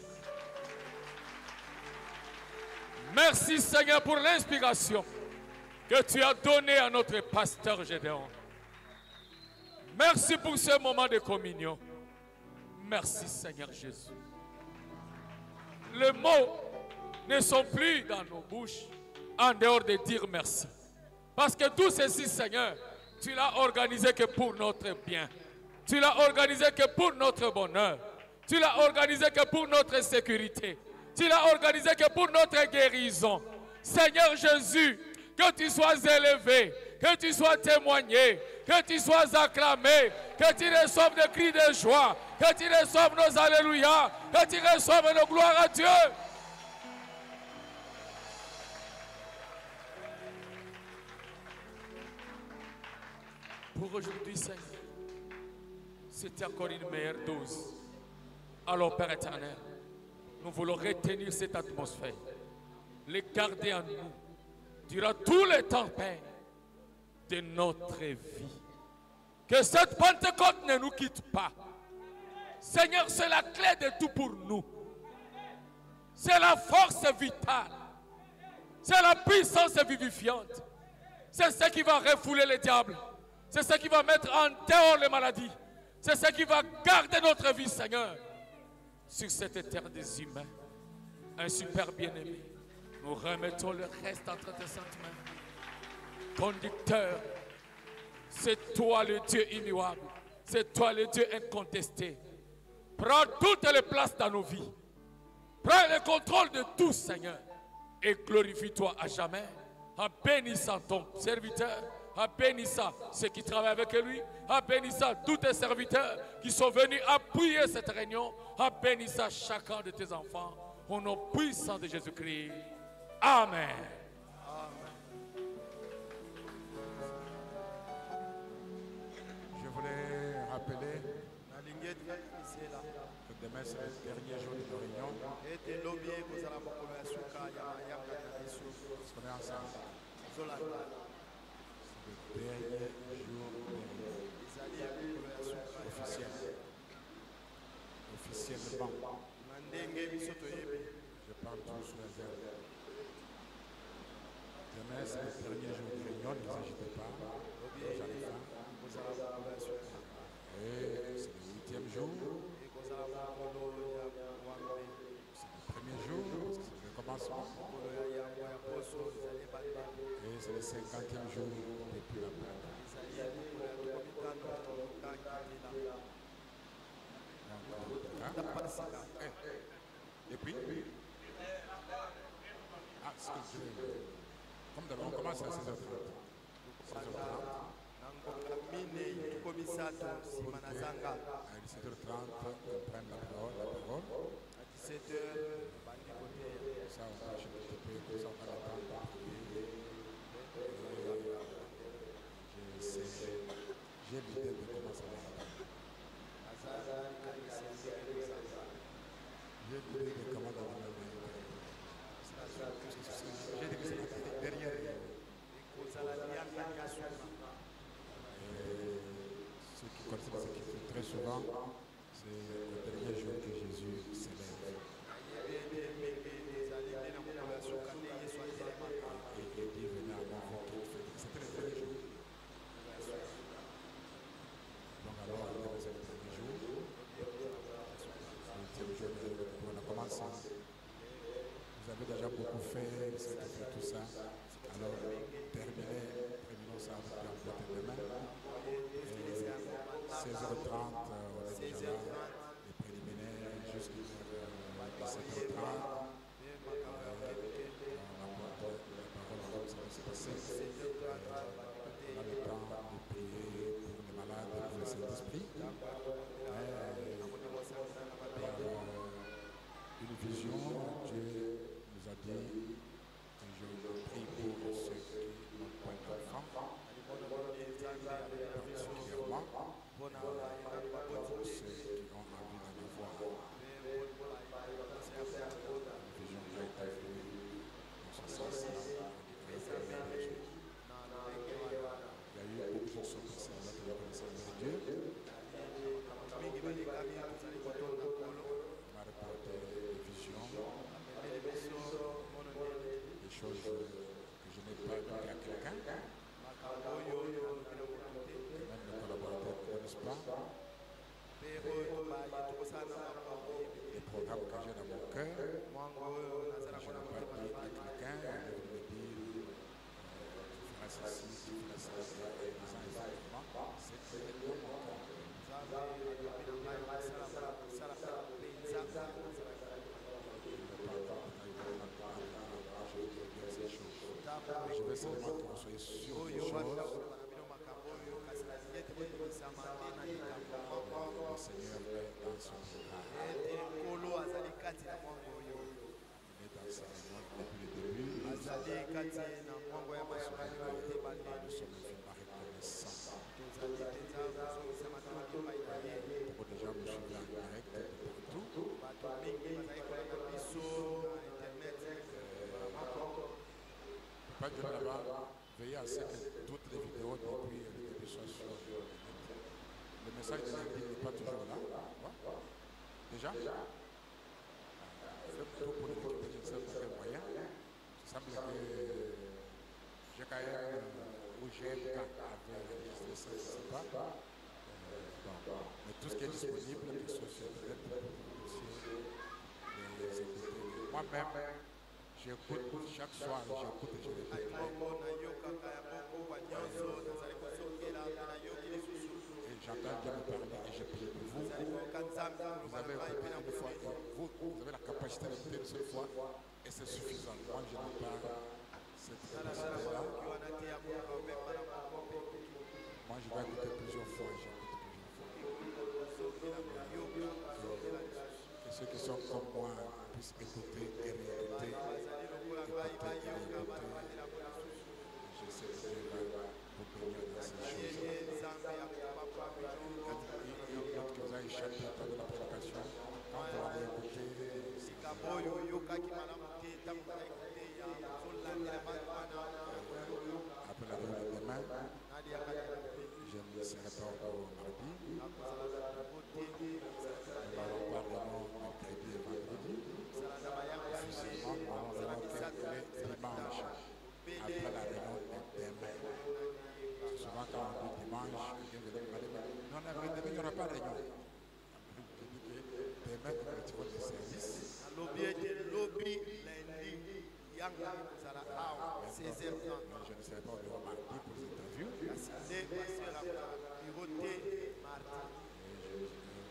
Merci, Seigneur, pour l'inspiration que tu as donnée à notre pasteur Gédéon. Merci pour ce moment de communion. Merci, Seigneur Jésus. Les mots ne sont plus dans nos bouches en dehors de dire merci. Parce que tout ceci, Seigneur, tu l'as organisé que pour notre bien. Tu l'as organisé que pour notre bonheur. Tu l'as organisé que pour notre sécurité. Tu l'as organisé que pour notre guérison. Seigneur Jésus, que tu sois élevé, que tu sois témoigné, que tu sois acclamé, que tu reçoives des cris de joie, que tu reçoives nos alléluia, que tu reçoives nos gloires à Dieu. Pour aujourd'hui, Seigneur, c'était encore une meilleure dose. Alors, Père éternel, nous voulons retenir cette atmosphère, les garder en nous, durant tout le temps, Père, de notre vie. Que cette Pentecôte ne nous quitte pas. Seigneur, c'est la clé de tout pour nous. C'est la force vitale. C'est la puissance vivifiante. C'est ce qui va refouler le diable. C'est ce qui va mettre en dehors les maladies. C'est ce qui va garder notre vie, Seigneur, sur cette terre des humains. Un super bien-aimé. Nous remettons le reste entre tes saintes mains. Conducteur, c'est toi le Dieu immuable. C'est toi le Dieu incontesté. Prends toutes les places dans nos vies. Prends le contrôle de tout, Seigneur. Et glorifie-toi à jamais. En bénissant ton serviteur. En bénissant ceux qui travaillent avec lui. En bénissant tous tes serviteurs qui sont venus appuyer cette réunion. En bénissant chacun de tes enfants. Au nom puissant de Jésus-Christ. Amen. Je voulais rappeler que demain c'est le dernier jour de la réunion. On est ensemble. C'est le dernier jour de la réunion. Officiellement. Je parle tout sous réserve. Demain c'est le dernier jour de réunion, ne vous agitez pas. Et c'est le 8e jour. C'est le premier jour, parce que c'est le commencement. Et c'est le 50e jour depuis la paix. Et puis, comme d'abord, on commence à 16h30. 16h30. À 17h30, on prend la parole. À 17h, ça, on va chercher un peu, comme ça, on va l'attendre. J'ai l'idée de commencer à l'attendre. J'ai l'idée de comment on va j'ai dit que c'est derrière. Ceux qui connaissent les Écritures très souvent, c'est le dernier jour que Jésus s'élève. Et Dieu venait à moi. C'était le dernier jour. Donc alors, c'est le dernier jour. C'est le dernier jour. On a commencé. Vous avez déjà beaucoup fait, tout ça. Alors, terminons ça avec la boîte de main. 16h30, on est déjà là. Les préliminaires jusqu'à 17h30. On apporte la parole comme ça va se passer. On a le temps de prier pour les malades, pour le Saint-Esprit. Une vision, Dieu nous a dit que je prie pour ceux qui programme que j'ai dans mon cœur. Je n'ai pas dit à quelqu'un, il me dit, tu feras ceci, tu feras ça, et en disant exactement, c'est que dans mon cœur. Je vais seulement que vous soyez sûrs des choses. Le Seigneur est dans son programme. Il est dans sa réunion depuis le début. Nous sommes infiniment reconnaissants. Beaucoup de gens me suivent en direct de partout. Pas de là-bas, veillez à ce que toutes les vidéos depuis le début soient sur Internet. Le message de l'église n'est pas toujours là. Déjà, faites tout pour le récupérer, je ne sais pas quel moyen. Il semble que j'ai quand même, ou GMK avait enregistré ça, je ne sais pas. Mais tout ce qui est disponible, que ce soit sur Internet, pour aussi les écouter. Moi-même, j'écoute chaque soir, j'écoute et je répète. Et j'entends Dieu me parler et je prie pour vous. Vous avez écouté une fois et vous avez la capacité d'écouter une seule fois et c'est suffisant. Moi, je n'ai pas cette capacité-là. Moi, je vais écouter plusieurs fois, j'écoute plusieurs fois. Que ceux qui sont comme moi puissent écouter et réécouter. Je sais que Dieu va vous bénir dans ces choses. Il y a d'autres qui vous a échappé à travers la prédication. Quand vous allez écouter, après la réunion de demain, je ne serai pas encore mardi. Nous n'allons pas réunion mercredi et vendredi. Officiellement, nous allons réunion les dimanches après la réunion de demain. Souvent quand on dit dimanche, quelqu'un vient me dire non, demain il n'y aura pas de réunion. Je dis que demain nous retirons des services. Je ne serai pas au bureau mardi pour les interviews. Il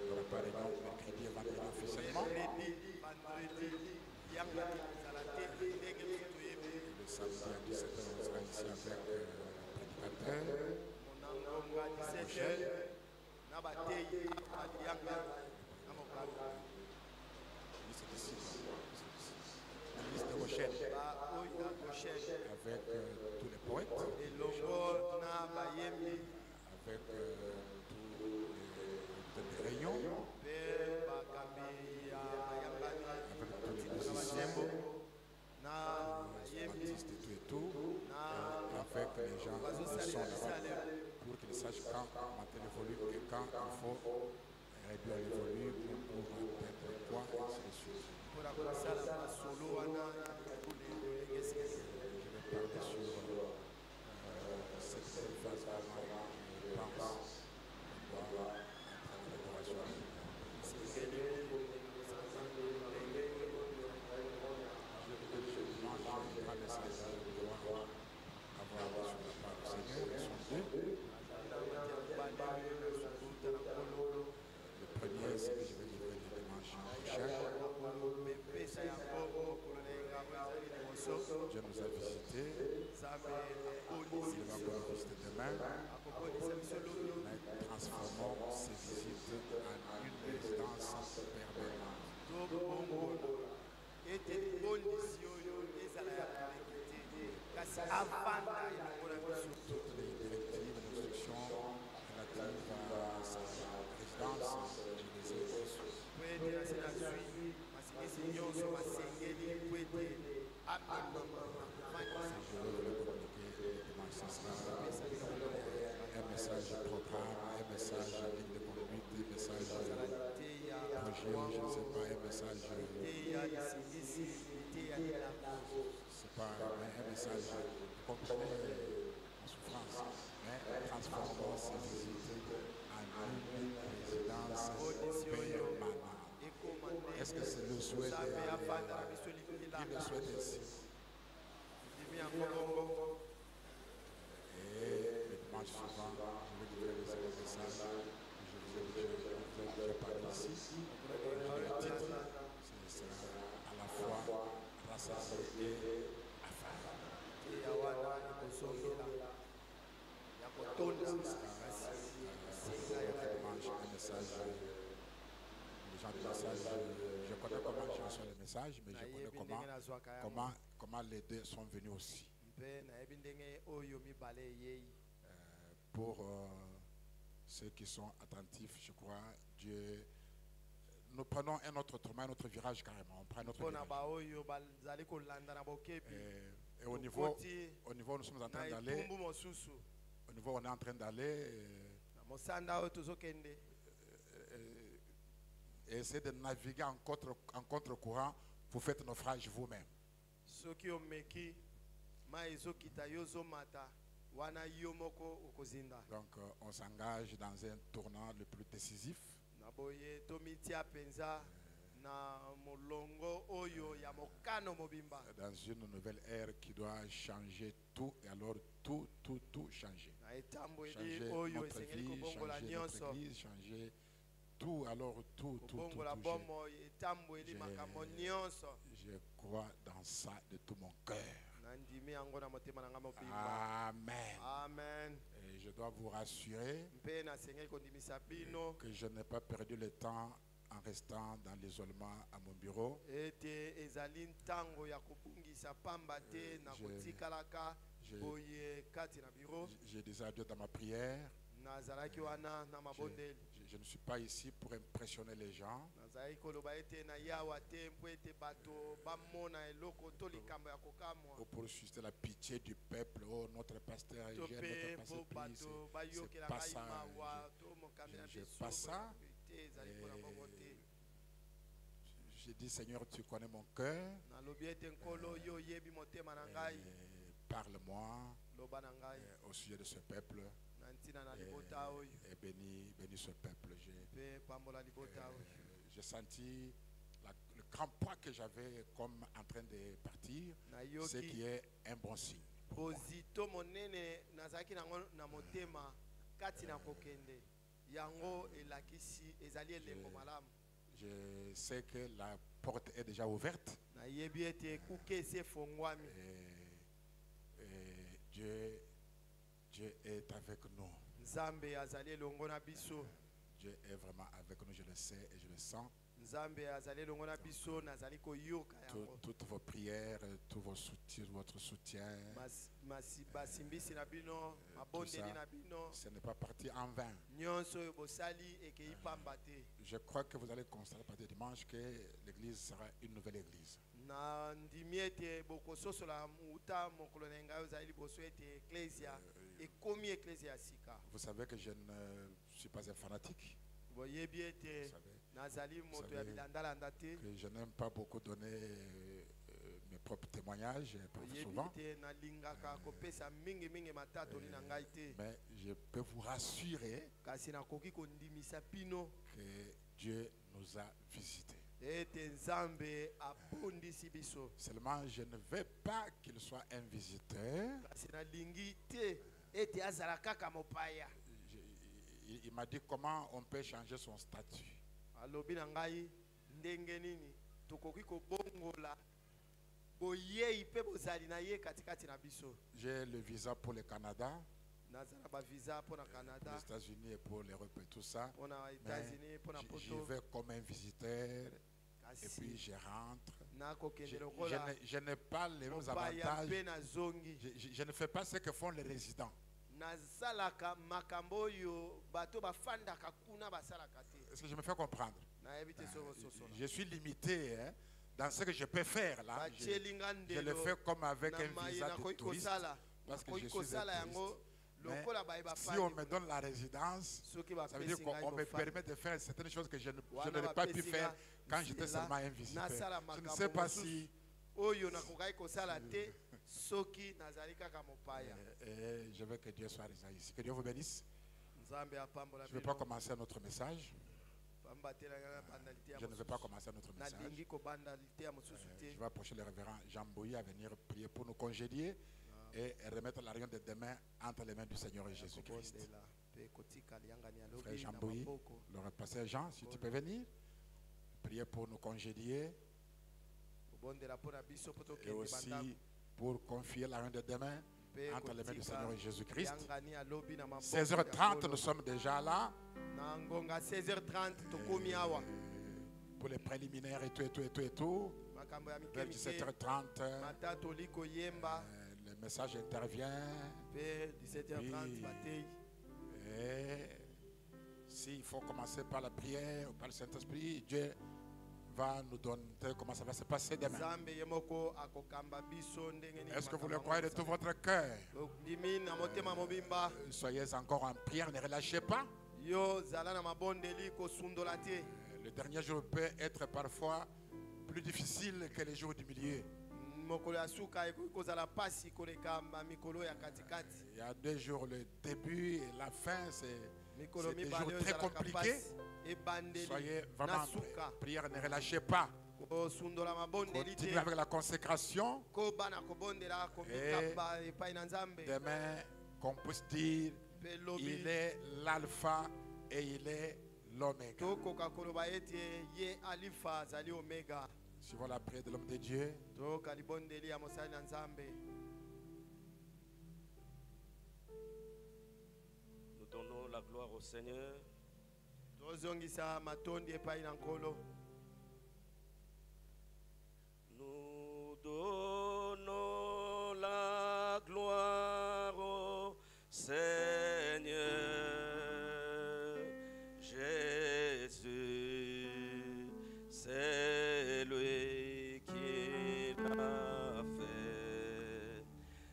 n'y aura pas de réunion mercredi et vendredi officiellement. Le samedi à 17h, on sera ici avec le prédicateur. La liste de Rochelle avec tous les poètes, avec tous les rayons, avec tous les musiciens, artistes et tout, avec les gens qui sont là pour qu'ils sachent quand monter le volume et quand il faut réduire le volume pour atteindre quoi et ainsi de suite. Je vais parler sur cette phase comment je pense qu'on doit entrer en collaboration. Le premier, c'est que je vais livrer le dimanche prochain. Dieu nous a visités. Il va encore nous visiter demain. Mais transformons ces visites en une résidence permanente. Toutes les directives et instructions relatives à sa résidence, je les ai reçues. Je veux vous communiquer dimanche, ce sera un message programme, un message ligne de conduite, un message projet, je ne sais pas, un message. C'est pas un message complet en souffrance, mais transformons ces visites en une résidence permanente. Est-ce que c'est le souhait nzambe de... afanda na biso Qui le libelanga souhaite ainsi? ndimi yango bongo Et le dimanche suivant, je vais livrer les messages que je vous ai parlé ici. Le titre, c'est à la fois rassasié et affamé. ya wana ekozongela ya kotonda kasi Dimanche, un message, les gens du message, je connais comment je reçois les messages, mais je connais comment les deux sont venus aussi. mpe nayebi ndenge oyo mibale eyei Pour ceux qui sont attentifs, je crois, Dieu, nous prenons un autre tournant, un autre virage carrément. On prend un autre mpona virage. baoyo bazali kolanda na bokebi Et au niveau, nous sommes en train na d'aller. etumbu mosusu Au niveau où on est en train d'aller, na mosanda oyo tozokende et essayer de naviguer en contre-courant, vous faites naufrage vous-même. soki omeki mai ezokita yo ozomata wana yo moko okozinda Donc on s'engage dans un tournant le plus décisif. na boye tomitia mpenza na molongo oyo ya mokano mobimba Dans une nouvelle ère qui doit changer tout, et alors tout changer. na etambweli Changer oyo notre esengeli vie, kobongola changer notre nyonso église, changer tout, alors tout. kobongola bomoi etambweli makambo nyonso Je crois dans ça de tout mon cœur. na ndimi yango na motema na ngai mobimba Amen. amen Et je dois vous rassurer mpe nasengeli kondimisa bino que je n'ai pas perdu le temps en restant dans l'isolement à mon bureau. ete ezali ntango ya kobungisa pamba te na kotikalaka boye kati na biro J'ai déjà Dieu dans ma prière. nazalaki wana na mabondeli Je ne suis pas ici pour impressionner les gens. nazalaki koloba ete na yawa te mpo ete bato bamona eloko to likambo ya kokamwa Ou pour susciter la pitié du peuple. Oh, notre pasteur to Eugène, mpe notre mpo pasteur Pris, bato bayokela pas ngai ça. mawa to mokambi na j'ai biso pas ça. te ezali mpona bongo te J'ai dit, Seigneur, tu connais mon cœur. nalobi ete nkolo yo oyebi motema na ngai Parle-moi loba na ngai au sujet de ce peuple. na ntina na libota oyo Et bénis ce peuple. mpe pambola libota oyo J'ai senti le grand poids que j'avais comme en train de partir, ce nayoki qui est un bon signe. bozito monene nazalaki nango na motema kati na kokende yango elakisi ezali elembo malamu Je sais que la porte est déjà ouverte. nayebi ete ekuke esi efongwami Et Dieu est avec nous. nzambe azali elongo na biso Dieu est vraiment avec nous, je le sais et je le sens. nzambe azali elongo na biso nazali koyoka yango Toutes vos prières, tous vos soutiens, votre soutien, basimbisi na bino mabondeli na bino ce n'est pas parti en vain. nyonso oyo bosali ekei pamba te Je crois que vous allez constater par dimanche que l'église sera une nouvelle église. na ndimi ete bokososola uta mokolo na ngai ozali liboso ete eklesia ekomi eklesia ya sika Vous savez que je ne suis pas un fanatique. boyebi ete Vous savez nazali moto ya savez bilandalanda te que je n'aime pas beaucoup donner mes propres témoignages boyebi souvent. ete nalingaka kopesa mingimingi matatoli na ngai te Mais je peux vous rassurer kasi nakoki kondimisa bino que Dieu nous a visités. ete nzambe abondisi biso Seulement, je ne veux pas qu'il soit un visiteur. kasi nalingi te ete azala kaka mopaya Il m'a dit comment on peut changer son statut. alobi na ngai ndenge nini tokoki kobongola boyei mpe bozali na ye katikati na biso J'ai le visa pour le Canada, nazala bavisa mpo na les canada États-Unis et pour l'Europe et tout ça. mpo na Mais états-unis mpo na j'y poto vais comme un visiteur et puis kasi je rentre. nakokende lokola Je n'ai pas les mêmes mopaya avantages. mpe nazongi Je ne fais pas ce que font les résidents. nasalaka makambo oyo bato bafandaka kuna basalaka te Est-ce que je me fais comprendre? nayebi te soko sosola Je suis limité dans ce que je peux faire là. batielinga Je le fais comme avec na un maye visa de nakoki touriste. kosala Parce que nakoki je suis un kosala yango touriste. lokola baye Mais si on me bafandi donne la résidence, soki ça veut dire bapesi qu'on ngai me bofandi permet de faire certaines choses que je Wana n'aurais pas pu bapesi faire nga quand j'étais nzela, seulement un visiteur. nasala Je ne makambo sais pas mosusu si oyo nakokaki kosala te soki nazali kaka mopaya je veux que Dieu soit présent ici. Que Dieu vous bénisse. nzambe apambola Je ne vais pas bino commencer notre message. Je ne vais pas commencer notre message. Je vais approcher le révérend Jean Bouy à venir prier pour nous congédier et remettre la réunion de demain entre les mains du Seigneur et Jésus-Christ. Frère Jean Bouy, le pasteur Jean, si tu peux venir, prier pour nous congédier et aussi pour confier la réunion de demain entre les mains du Seigneur et Jésus-Christ. 16h30, nous sommes déjà là. 16h30, Pour les préliminaires et tout. Vers 17h30, le message intervient. Et s'il faut commencer par la prière ou par le Saint-Esprit, Dieu va nous donner comment ça va se passer demain. Est-ce que vous le croyez de tout votre cœur? Soyez encore en prière, ne relâchez pas. Le dernier jour peut être parfois plus difficile que les jours du milieu. Il y a 2 jours, le début et la fin, c'est des jours très compliqués. Soyez vraiment en prière, ne relâchez pas. Continuez avec la consécration. Et demain, qu'on puisse dire, il est l'alpha et il est l'oméga. Suivons la prière de l'homme de Dieu. Nous donnons la gloire au Seigneur. Nous donnons la gloire au Seigneur. Jésus, c'est lui qui l'a fait.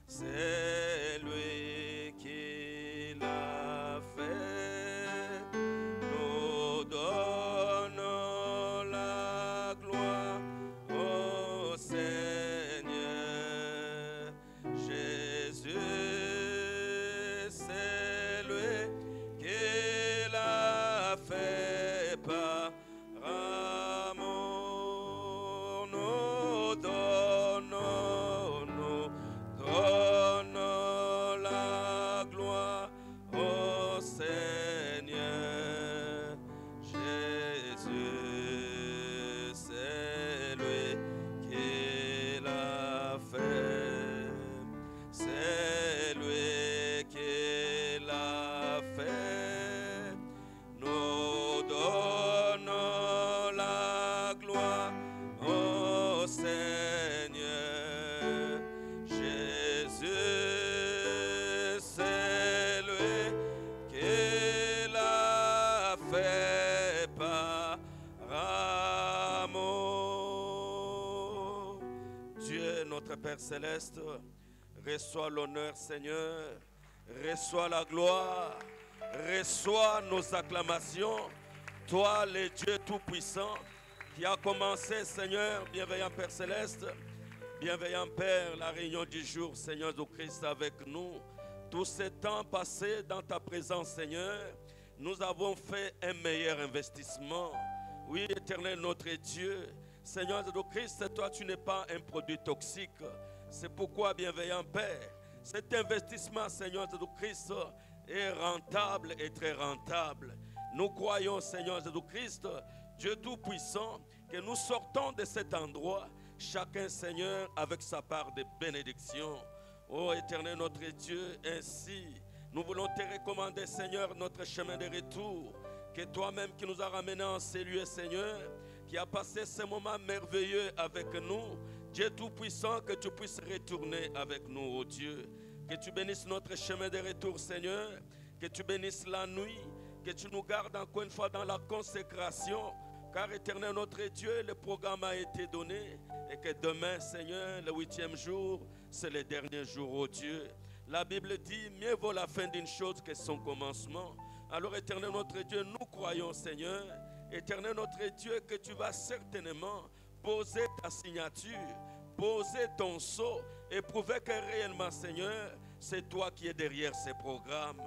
C'est lui qui l'a fait. Nous donnons la gloire au Seigneur. Jésus, c'est lui qui l'a fait par amour. Nous donnons la gloire au Seigneur. Jésus, c'est lui qui l'a fait. C'est lui qui l'a fait. Nous donnons la gloire au Seigneur. Jésus, c'est lui qui l'a fait par amour. Dieu, notre Père Céleste, reçois l'honneur, Seigneur. Reçois la gloire. Reçois nos acclamations. Toi, le Dieu Tout-Puissant, qui a commencé, Seigneur, bienveillant Père Céleste, bienveillant Père, la réunion du jour, Seigneur Jésus-Christ, avec nous. Tout ce temps passé dans ta présence, Seigneur, nous avons fait un meilleur investissement. Oui, Éternel, notre Dieu, Seigneur Jésus-Christ, toi, tu n'es pas un produit toxique. C'est pourquoi, bienveillant Père, cet investissement, Seigneur Jésus-Christ, est rentable et très rentable. Nous croyons, Seigneur Jésus-Christ, Dieu Tout-Puissant, que nous sortons de cet endroit, chacun, Seigneur, avec sa part de bénédiction. Ô Éternel, notre Dieu, ainsi, nous voulons te recommander, Seigneur, notre chemin de retour, que toi-même qui nous as ramenés en ces lieux, Seigneur, qui a passé ce moment merveilleux avec nous, Dieu Tout-Puissant, que tu puisses retourner avec nous, ô Dieu. Que tu bénisses notre chemin de retour, Seigneur, que tu bénisses la nuit, que tu nous gardes encore une fois dans la consécration, car Éternel, notre Dieu, le programme a été donné, et que demain, Seigneur, le 8e jour, c'est le dernier jour, ô Dieu. La Bible dit, mieux vaut la fin d'une chose que son commencement. Alors, Éternel, notre Dieu, nous croyons, Seigneur, Éternel, notre Dieu, que tu vas certainement poser ta signature, poser ton sceau et prouver que réellement, Seigneur, c'est toi qui es derrière ces programmes.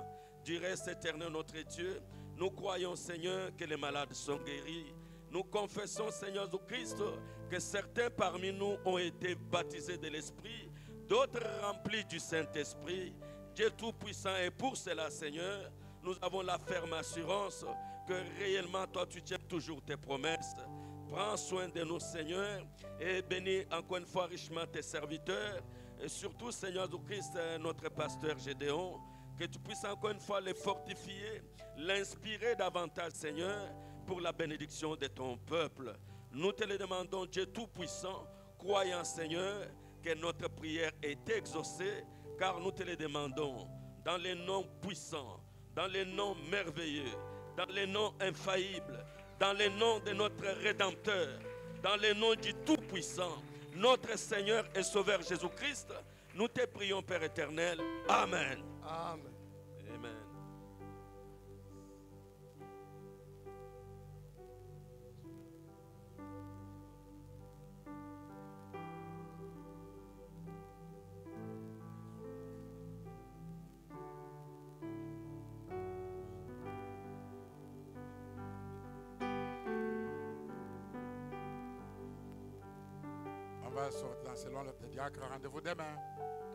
Du reste, Éternel, notre Dieu, Nous croyons, Seigneur, que les malades sont guéris. Nous confessons, Seigneur Jésus-Christ, que certains parmi nous ont été baptisés de l'Esprit, d'autres remplis du Saint-Esprit. Dieu Tout-Puissant, et pour cela, Seigneur, nous avons la ferme assurance que réellement, toi, tu tiens toujours tes promesses. Prends soin de nous, Seigneur, et bénis encore une fois richement tes serviteurs, et surtout, Seigneur Jésus-Christ, notre pasteur Gédéon, que tu puisses encore une fois les fortifier, l'inspirer davantage, Seigneur, pour la bénédiction de ton peuple. Nous te le demandons, Dieu Tout-Puissant, croyant, Seigneur, que notre prière est exaucée, car nous te le demandons dans les noms puissants, dans les noms merveilleux, dans les noms infaillibles, dans les noms de notre Rédempteur, dans les noms du Tout-Puissant, notre Seigneur et Sauveur Jésus-Christ. Nous te prions, Père éternel. Amen. Amen. Amen. On va sortir selon le diacre. Rendez-vous demain.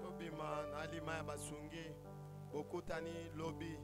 Tobima na alima ya basungi bokutani lobi.